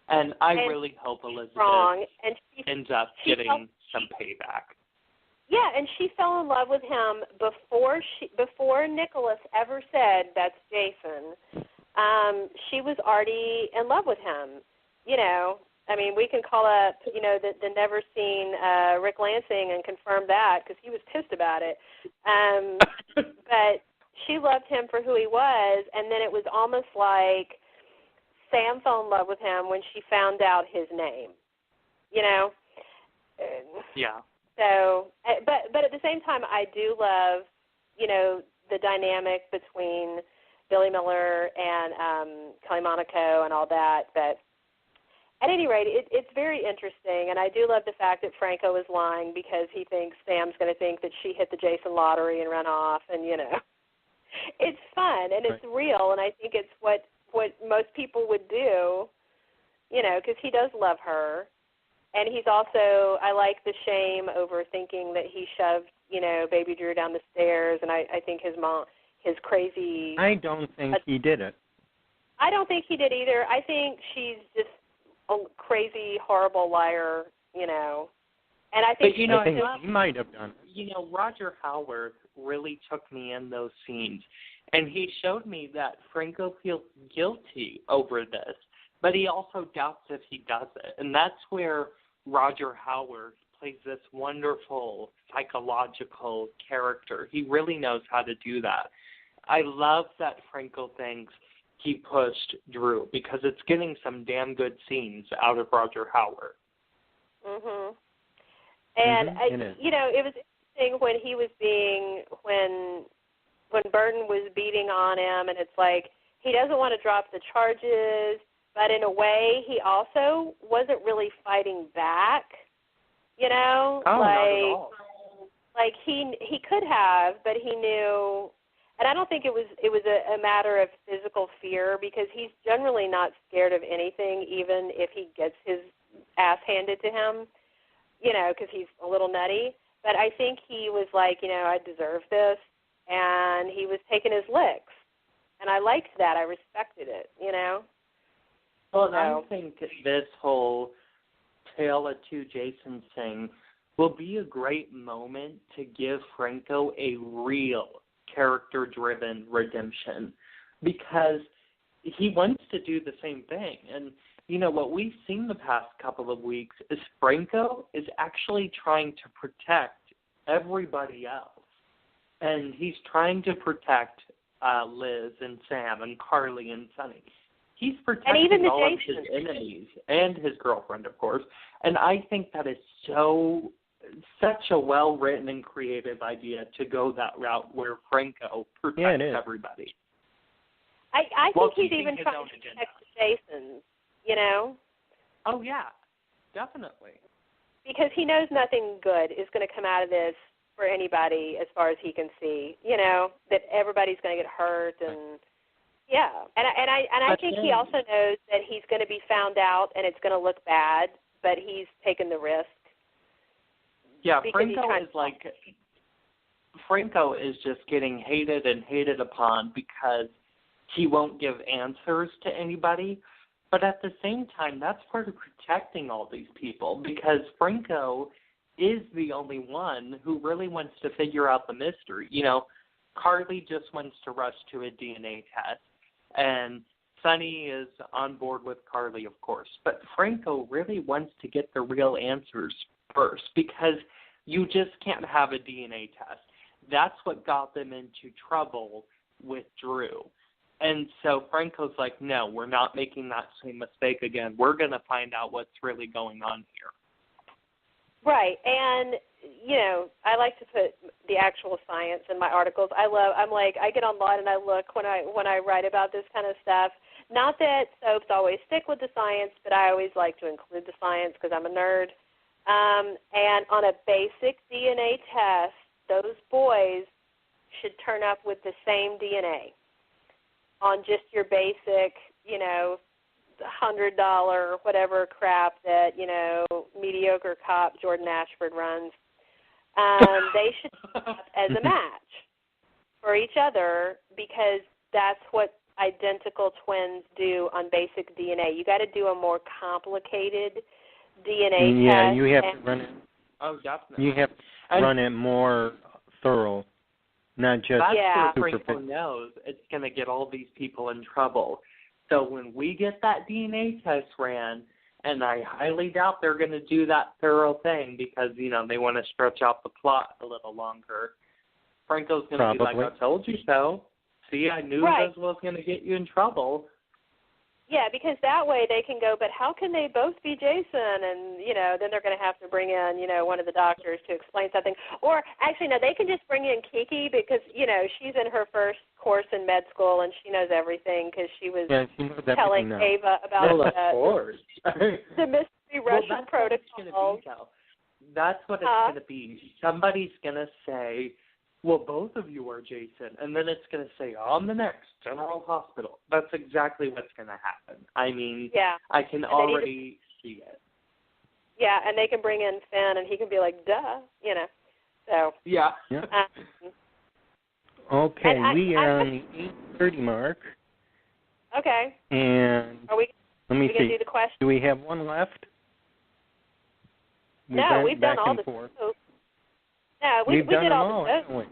And I really hope Elizabeth ends up getting some payback. Yeah, and she fell in love with him before Nicholas ever said that's Jason. She was already in love with him. You know, I mean, we can call up, you know, the never seen Rick Lansing and confirm that, because he was pissed about it. But she loved him for who he was, and then it was almost like Sam fell in love with him when she found out his name. You know. Yeah. So, but at the same time, I do love, you know, the dynamic between Billy Miller and Kelly Monaco and all that. But at any rate, it's very interesting, and I do love the fact that Franco is lying because he thinks Sam's going to think that she hit the Jason lottery and run off, and, you know. It's fun, and it's real, and I think it's what most people would do, you know, because he does love her. And he's also, I like the shame over thinking that he shoved, you know, baby Drew down the stairs, and I think his mom, his crazy... I don't think he did it. I don't think he did either. I think she's just a crazy, horrible liar, you know. And I think, but, you know, I think he might have done it. You know, Roger Howard really took me in those scenes, and he showed me that Franco feels guilty over this, but he also doubts if he does it. And that's where Roger Howard plays this wonderful psychological character. He really knows how to do that. I love that Franco thinks he pushed Drew, because it's getting some damn good scenes out of Roger Howard. Mhm. And you know, it was interesting when he was when Burton was beating on him, and it's like he doesn't want to drop the charges. But in a way, he also wasn't really fighting back, you know? Oh, not at all. Like he could have, but he knew. And I don't think it was a matter of physical fear, because he's generally not scared of anything, even if he gets his ass handed to him, you know, because he's a little nutty. But I think he was like, you know, I deserve this, and he was taking his licks. And I liked that. I respected it, you know? Well, I think this whole Tale of Two Jasons thing will be a great moment to give Franco a real character-driven redemption, because he wants to do the same thing. And, you know, what we've seen the past couple of weeks is Franco is actually trying to protect everybody else. And he's trying to protect Liz and Sam and Carly and Sonny. He's protecting all of his enemies and his girlfriend, of course. And I think that is such a well-written and creative idea to go that route where Franco protects everybody. I think he's even trying to protect the Jasons, you know? Oh, yeah, definitely. Because he knows nothing good is going to come out of this for anybody as far as he can see, you know, that everybody's going to get hurt and... Yeah, and I think he also knows that he's going to be found out and it's going to look bad, but he's taken the risk. Yeah, Franco is just getting hated and hated upon because he won't give answers to anybody. But at the same time, that's part of protecting all these people, because Franco is the only one who really wants to figure out the mystery. You know, Carly just wants to rush to a DNA test. And Sonny is on board with Carly, of course. But Franco really wants to get the real answers first, because you just can't have a DNA test. That's what got them into trouble with Drew. And so Franco's like, no, we're not making that same mistake again. We're going to find out what's really going on here. Right, and, you know, I like to put the actual science in my articles. I get online and I look when I write about this kind of stuff. Not that soaps always stick with the science, but I always like to include the science because I'm a nerd. And on a basic DNA test, those boys should turn up with the same DNA on just your basic, $100 whatever crap that, mediocre cop Jordan Ashford runs. They should turn up as a match for each other, because that's what identical twins do on basic DNA. You got to do a more complicated DNA test. Yeah, you have to run it. Oh, definitely. You have to run it more thorough, not just That's where superficial. Franco knows it's going to get all these people in trouble. So when we get that DNA test ran, and I highly doubt they're going to do that thorough thing because, they want to stretch out the plot a little longer, Franco's going to be like, I told you so. See, I knew this was going to get you in trouble. Yeah, because that way they can go, but how can they both be Jason? And, then they're going to have to bring in, one of the doctors to explain something. Or, actually, no, they can just bring in Kiki because, she's in her first course in med school and she knows everything because she was telling Ava about the mystery Russian protocol. That's what it's going to be. Somebody's going to say, well, both of you are Jason, and then it's going to say, on the next General Hospital. That's exactly what's going to happen. I mean, I can already see it. Yeah, and they can bring in Finn, and he can be like, duh, So. Yeah. Okay, we are on the 8:30 mark. Okay. And let me see. Do the question? Do we have one left? We've done all the shows. No, we did all them all, haven't we?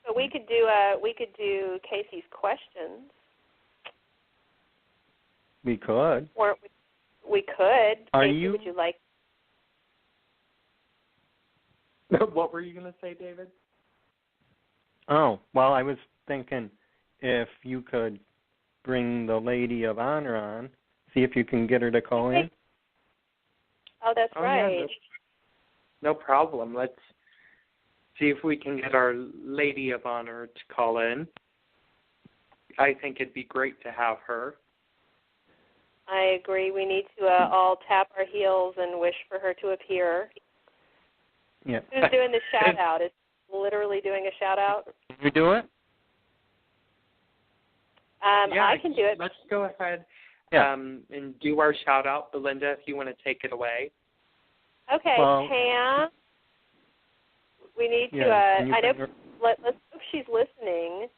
So we could do Casey's questions. We could. Or we could. Casey, would you like? What were you going to say, David? Oh, well, I was thinking if you could bring the Lady of Honor on, see if you can get her to call in. Oh, that's right. Yeah, no problem. Let's see if we can get our Lady of Honor to call in. I think it'd be great to have her. I agree. We need to all tap our heels and wish for her to appear. Yeah. Who's doing the shout-out? Is literally doing a shout-out? Can you do it? I can do it. Let's go ahead and do our shout-out. Belinda, if you want to take it away. Okay, well, Pam. We need to, I know, let's hope she's listening,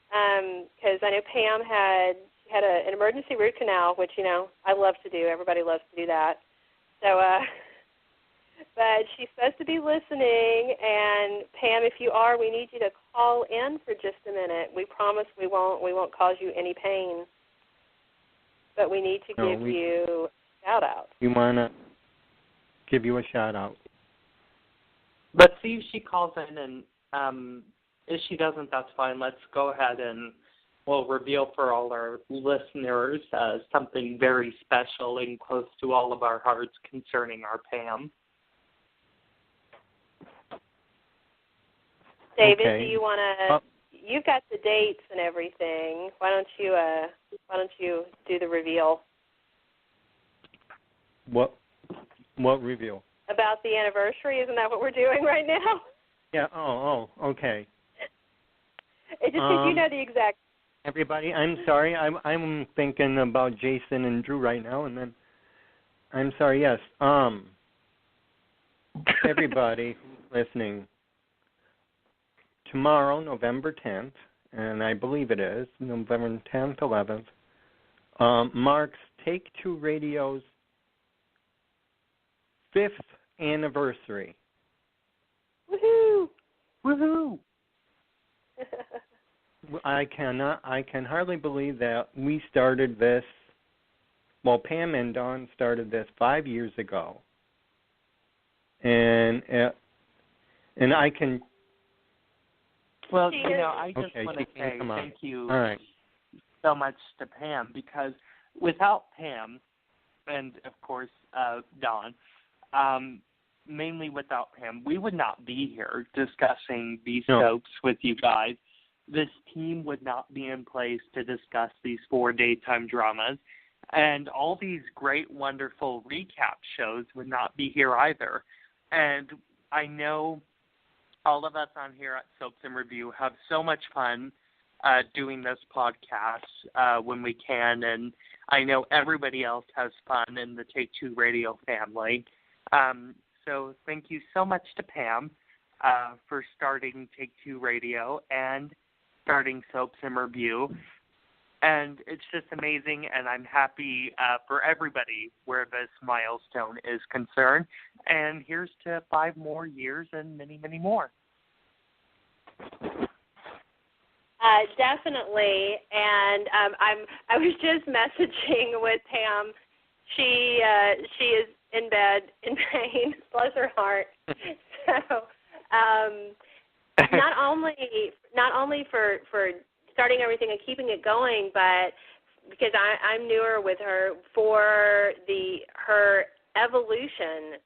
because I know Pam had an emergency root canal, which, I love to do. Everybody loves to do that. So, but she's supposed to be listening, and Pam, if you are, we need you to call in for just a minute. We promise we won't cause you any pain, but we need to give you a shout-out. You want to give you a shout-out. Let's see if she calls in, and if she doesn't, that's fine. Let's go ahead and we'll reveal for all our listeners something very special and close to all of our hearts concerning our Pam. David, okay. Do you want to? You've got the dates and everything. Why don't you do the reveal? What reveal? About the anniversary. Isn't that what we're doing right now? Yeah. Oh. Okay. It's just because you know the exact. Everybody, I'm sorry. I'm thinking about Jason and Drew right now, and then I'm sorry. Yes. Everybody who's listening. Tomorrow, November 10th, and I believe it is November 10th, 11th, marks Take Two Radio's 5th anniversary. Woohoo! Woohoo! I can hardly believe that we started this. Well, Pam and Dawn started this 5 years ago, and I can. Well, I just want to say thank you so much to Pam, because without Pam, and of course Dawn, mainly without Pam, we would not be here discussing these soaps with you guys. This team would not be in place to discuss these 4 daytime dramas, and all these great, wonderful recap shows would not be here either. And I know all of us on here at Soaps and Review have so much fun doing this podcast when we can, and I know everybody else has fun in the Take Two Radio family. So thank you so much to Pam for starting Take Two Radio and starting Soaps and Review. And it's just amazing, and I'm happy for everybody where this milestone is concerned. And here's to 5 more years and many, many more. Definitely, and I was just messaging with Pam. She is in bed in pain. Bless her heart. So not only for starting everything and keeping it going, but because I'm newer with her, for her evolution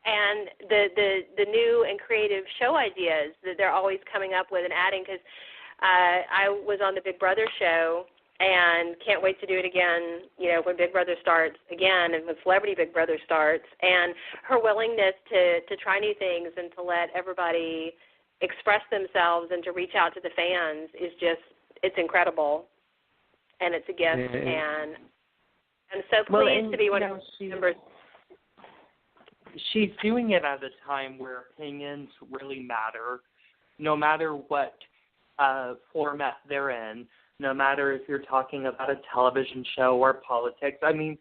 and the new and creative show ideas that they're always coming up with and adding. Because I was on the Big Brother show and can't wait to do it again, when Big Brother starts again and when Celebrity Big Brother starts. And her willingness to try new things and to let everybody express themselves and to reach out to the fans is just, it's incredible. And it's a gift. And I'm so pleased to be one of the members. She's doing it at a time where opinions really matter, no matter what format they're in, no matter if you're talking about a television show or politics. I mean,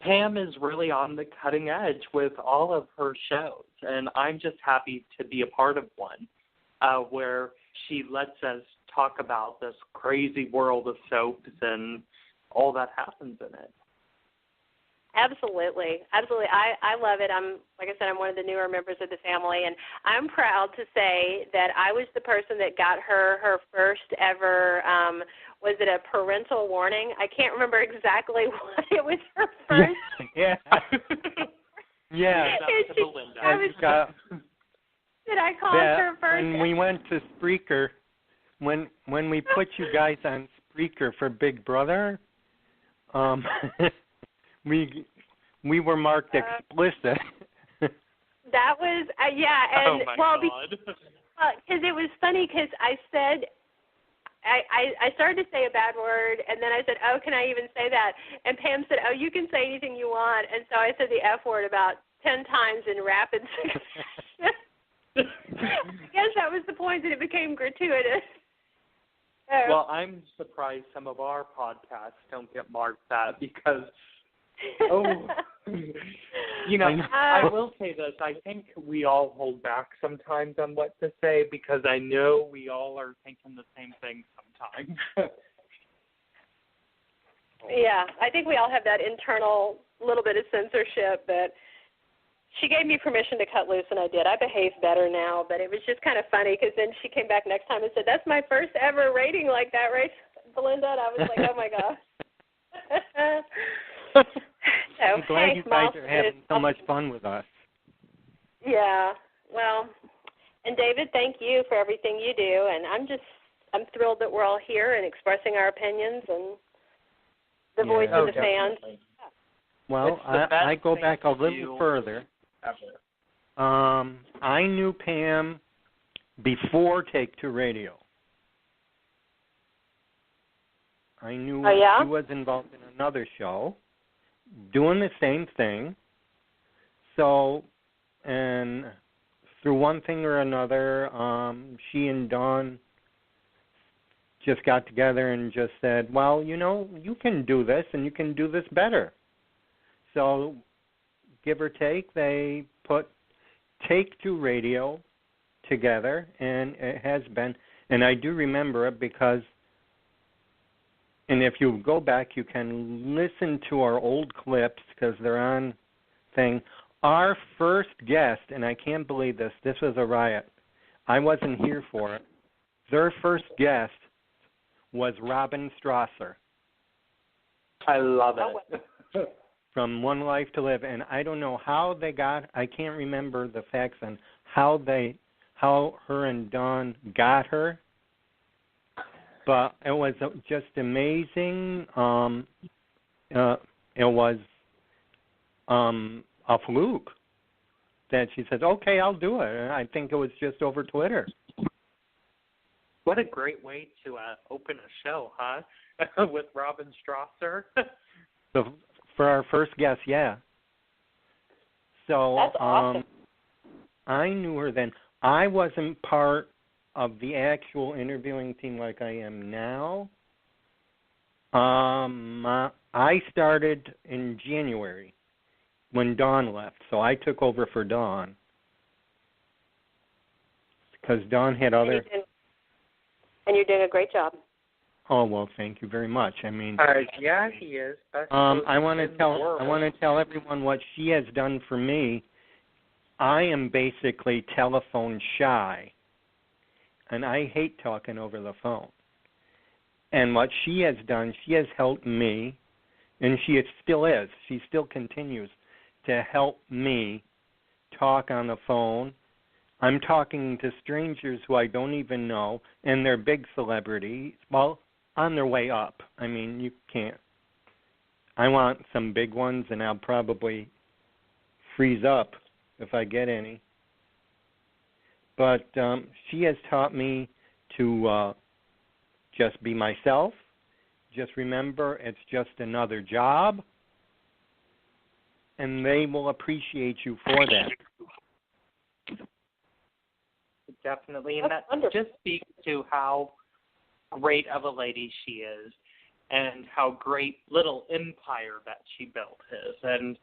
Pam is really on the cutting edge with all of her shows, and I'm just happy to be a part of one where she lets us talk about this crazy world of soaps and all that happens in it. Absolutely. I love it. Like I said, I'm one of the newer members of the family, and I'm proud to say that I was the person that got her first ever, was it a parental warning? I can't remember exactly what it was, her first. Yeah. Yeah. Did I call her first? When we went to Spreaker, when we put you guys on Spreaker for Big Brother, we were marked explicit. That was and God. Because it was funny because I said I started to say a bad word and then I said, "Oh, can I even say that?" And Pam said, "Oh, you can say anything you want." And so I said the F word about 10 times in rapid succession. I guess that was the point, that it became gratuitous. Well, I'm surprised some of our podcasts don't get marked that because, I will say this. I think we all hold back sometimes on what to say because I know we all are thinking the same thing sometimes. Yeah, I think we all have that internal little bit of censorship, but she gave me permission to cut loose, and I did. I behave better now, but it was just kind of funny because then she came back next time and said, "That's my first ever rating like that, right, Belinda?" And I was like, "Oh, my gosh." So, I'm glad you guys are having so much fun with us. Yeah, well, and David, thank you for everything you do, and I'm thrilled that we're all here and expressing our opinions and the voice of the fans. Well, I go back a little further. I knew Pam before Take Two Radio. I knew she was involved in another show, doing the same thing. So, and through one thing or another, she and Dawn just got together and just said, "Well, you can do this, and you can do this better." So, give or take, they put Take Two Radio together, and it has been. And I do remember it because, and if you go back, you can listen to our old clips because they're on thing. Our first guest, and I can't believe this was a riot. I wasn't here for it. Their first guest was Robin Strasser. I love it. From One Life to Live, and I don't know how they I can't remember the facts on how her and Dawn got her, but it was just amazing. It was a fluke. that she says, okay, I'll do it. And I think it was just over Twitter. What a great way to open a show, huh? With Robin Strasser. So for our first guest, yeah. So That's awesome. I knew her then. I wasn't part of the actual interviewing team like I am now. I started in January when Dawn left, so I took over for Dawn because Dawn had other. And you're doing a great job. Oh well, thank you very much. I mean, yeah, he is. I want to tell everyone what she has done for me. I am basically telephone shy, and I hate talking over the phone. And what she has done, she has helped me, and she still is. She still continues to help me talk on the phone. I'm talking to strangers who I don't even know, and they're big celebrities. Well, on their way up. I mean, you can't. I want some big ones, and I'll probably freeze up if I get any. But she has taught me to just be myself. Just remember, it's just another job, and they will appreciate you for that. Definitely, and that just speaks to how great of a lady she is and how great little empire that she built is. And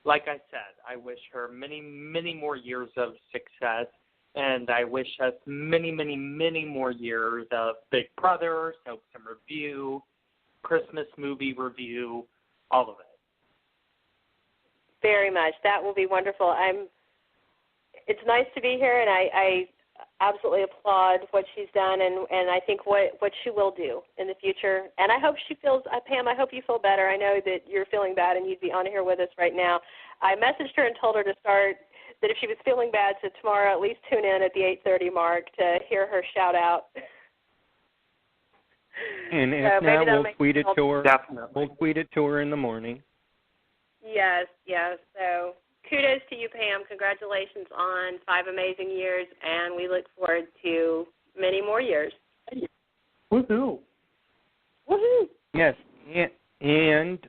like I said, I wish her many, many more years of success, and I wish us many, many, many more years of Big Brother, Soaps and Review, Christmas movie review, all of it. Very much. That will be wonderful. It's nice to be here, and I absolutely applaud what she's done, and I think what she will do in the future. And I hope she feels, Pam, I hope you feel better. I know that you're feeling bad and you'd be on here with us right now. I messaged her and told her to start, that if she was feeling bad, so tomorrow at least tune in at the 8:30 mark to hear her shout out. And if not, we'll tweet it to her. Definitely. We'll tweet it to her in the morning. Yes. So kudos to you, Pam. Congratulations on 5 amazing years, and we look forward to many more years. Woohoo! Woohoo! Yes, and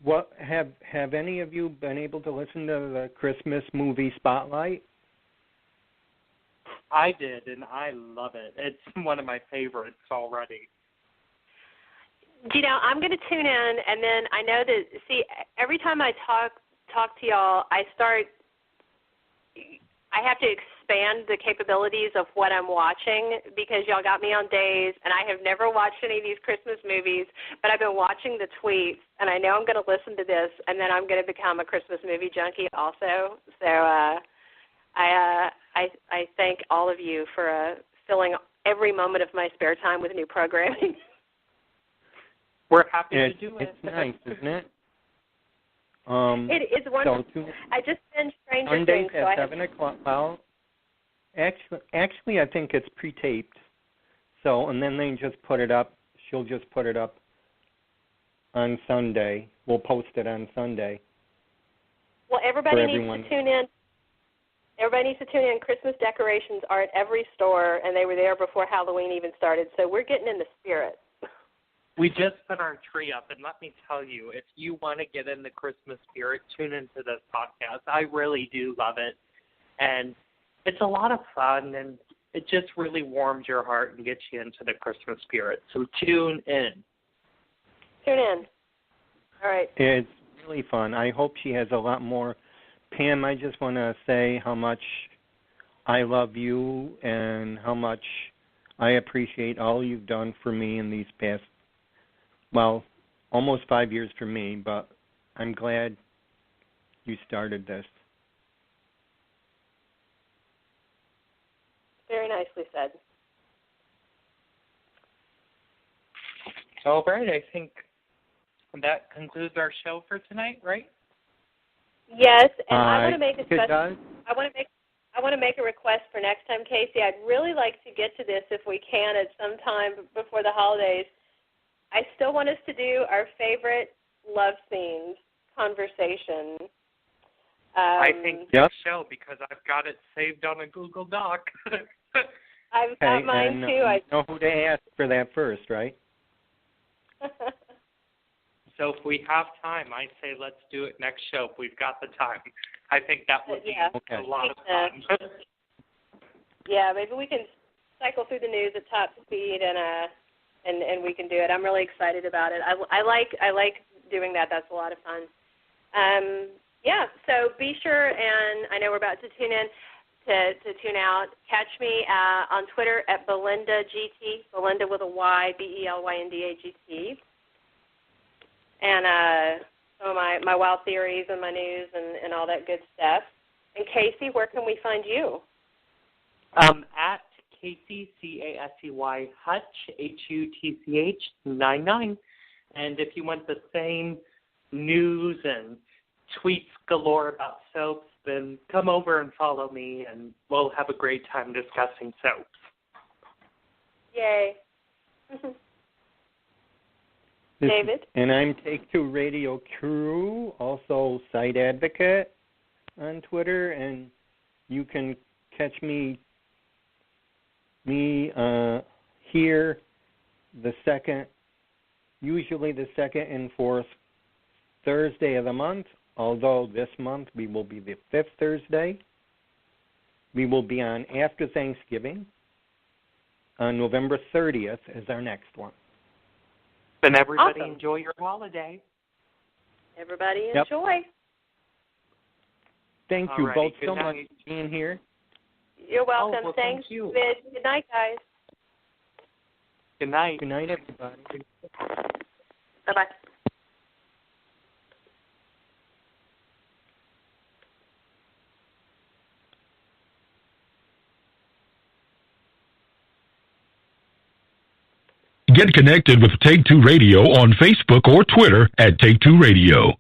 what have any of you been able to listen to the Christmas movie Spotlight? I did, and I love it. It's one of my favorites already. You know, I'm going to tune in, and then I know that, see, every time I talk to y'all, I have to expand the capabilities of what I'm watching because y'all got me on days, and I have never watched any of these Christmas movies, but I've been watching the tweets, and I know I'm going to listen to this, and then I'm going to become a Christmas movie junkie also. So I thank all of you for filling every moment of my spare time with new programming. We're happy to do it. It's nice, isn't it? It is wonderful. So I just finished Stranger Sundays Things. at 7 o'clock. Well, actually, I think it's pre-taped. So, and then they just put it up. She'll just put it up on Sunday. We'll post it on Sunday. Well, everybody needs to tune in. Everybody needs to tune in. Christmas decorations are at every store, and they were there before Halloween even started. So we're getting in the spirit. We just put our tree up, and let me tell you, if you want to get in the Christmas spirit, tune into this podcast. I really do love it, and it's a lot of fun, and it just really warms your heart and gets you into the Christmas spirit. So tune in. Tune in. All right. It's really fun. I hope she has a lot more. Pam, I just want to say how much I love you and how much I appreciate all you've done for me in these past, well, almost 5 years for me, but I'm glad you started this. Very nicely said. All right, I think that concludes our show for tonight, right? Yes, and I want to make a special. I want to make a request for next time, Casey. I'd really like to get to this if we can at some time before the holidays. I still want us to do our favorite love scenes conversation. I think Yep. show because I've got it saved on a Google Doc. I've got mine too. I know who to ask for that first, right? So if we have time, I say let's do it next show if we've got the time. I think that would be a lot of fun. Yeah, maybe we can cycle through the news at top speed and we can do it. I'm really excited about it. I like doing that. That's a lot of fun. Yeah, so be sure, and I know we're about to tune in, to tune out. Catch me on Twitter at BELYNDAGT, Belinda with a Y, BELYNDAGT. And some of my wild theories and my news and all that good stuff. And Casey, where can we find you? At Casey, CASEY Hutch, HUTCH 99. And if you want the same news and tweets galore about soaps, then come over and follow me, and we'll have a great time discussing soaps. Yay. David? And I'm Take Two Radio Crew, also site advocate on Twitter, and you can catch me here usually the second and fourth Thursday of the month, although this month we will be the fifth Thursday. We will be on after Thanksgiving. On November 30th is our next one. And everybody Awesome. Enjoy your holiday. Everybody Yep. enjoy. Thank you Alrighty, both good so night. much for being here. You're welcome. well, Thanks, thank you. David. Good night, guys. Good night. Good night, everybody. Bye-bye. Get connected with Take Two Radio on Facebook or Twitter at Take Two Radio.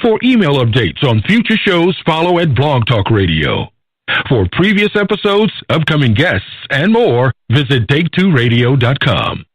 For email updates on future shows, follow at Blog Talk Radio. For previous episodes, upcoming guests, and more, visit TakeTwoRadio.com.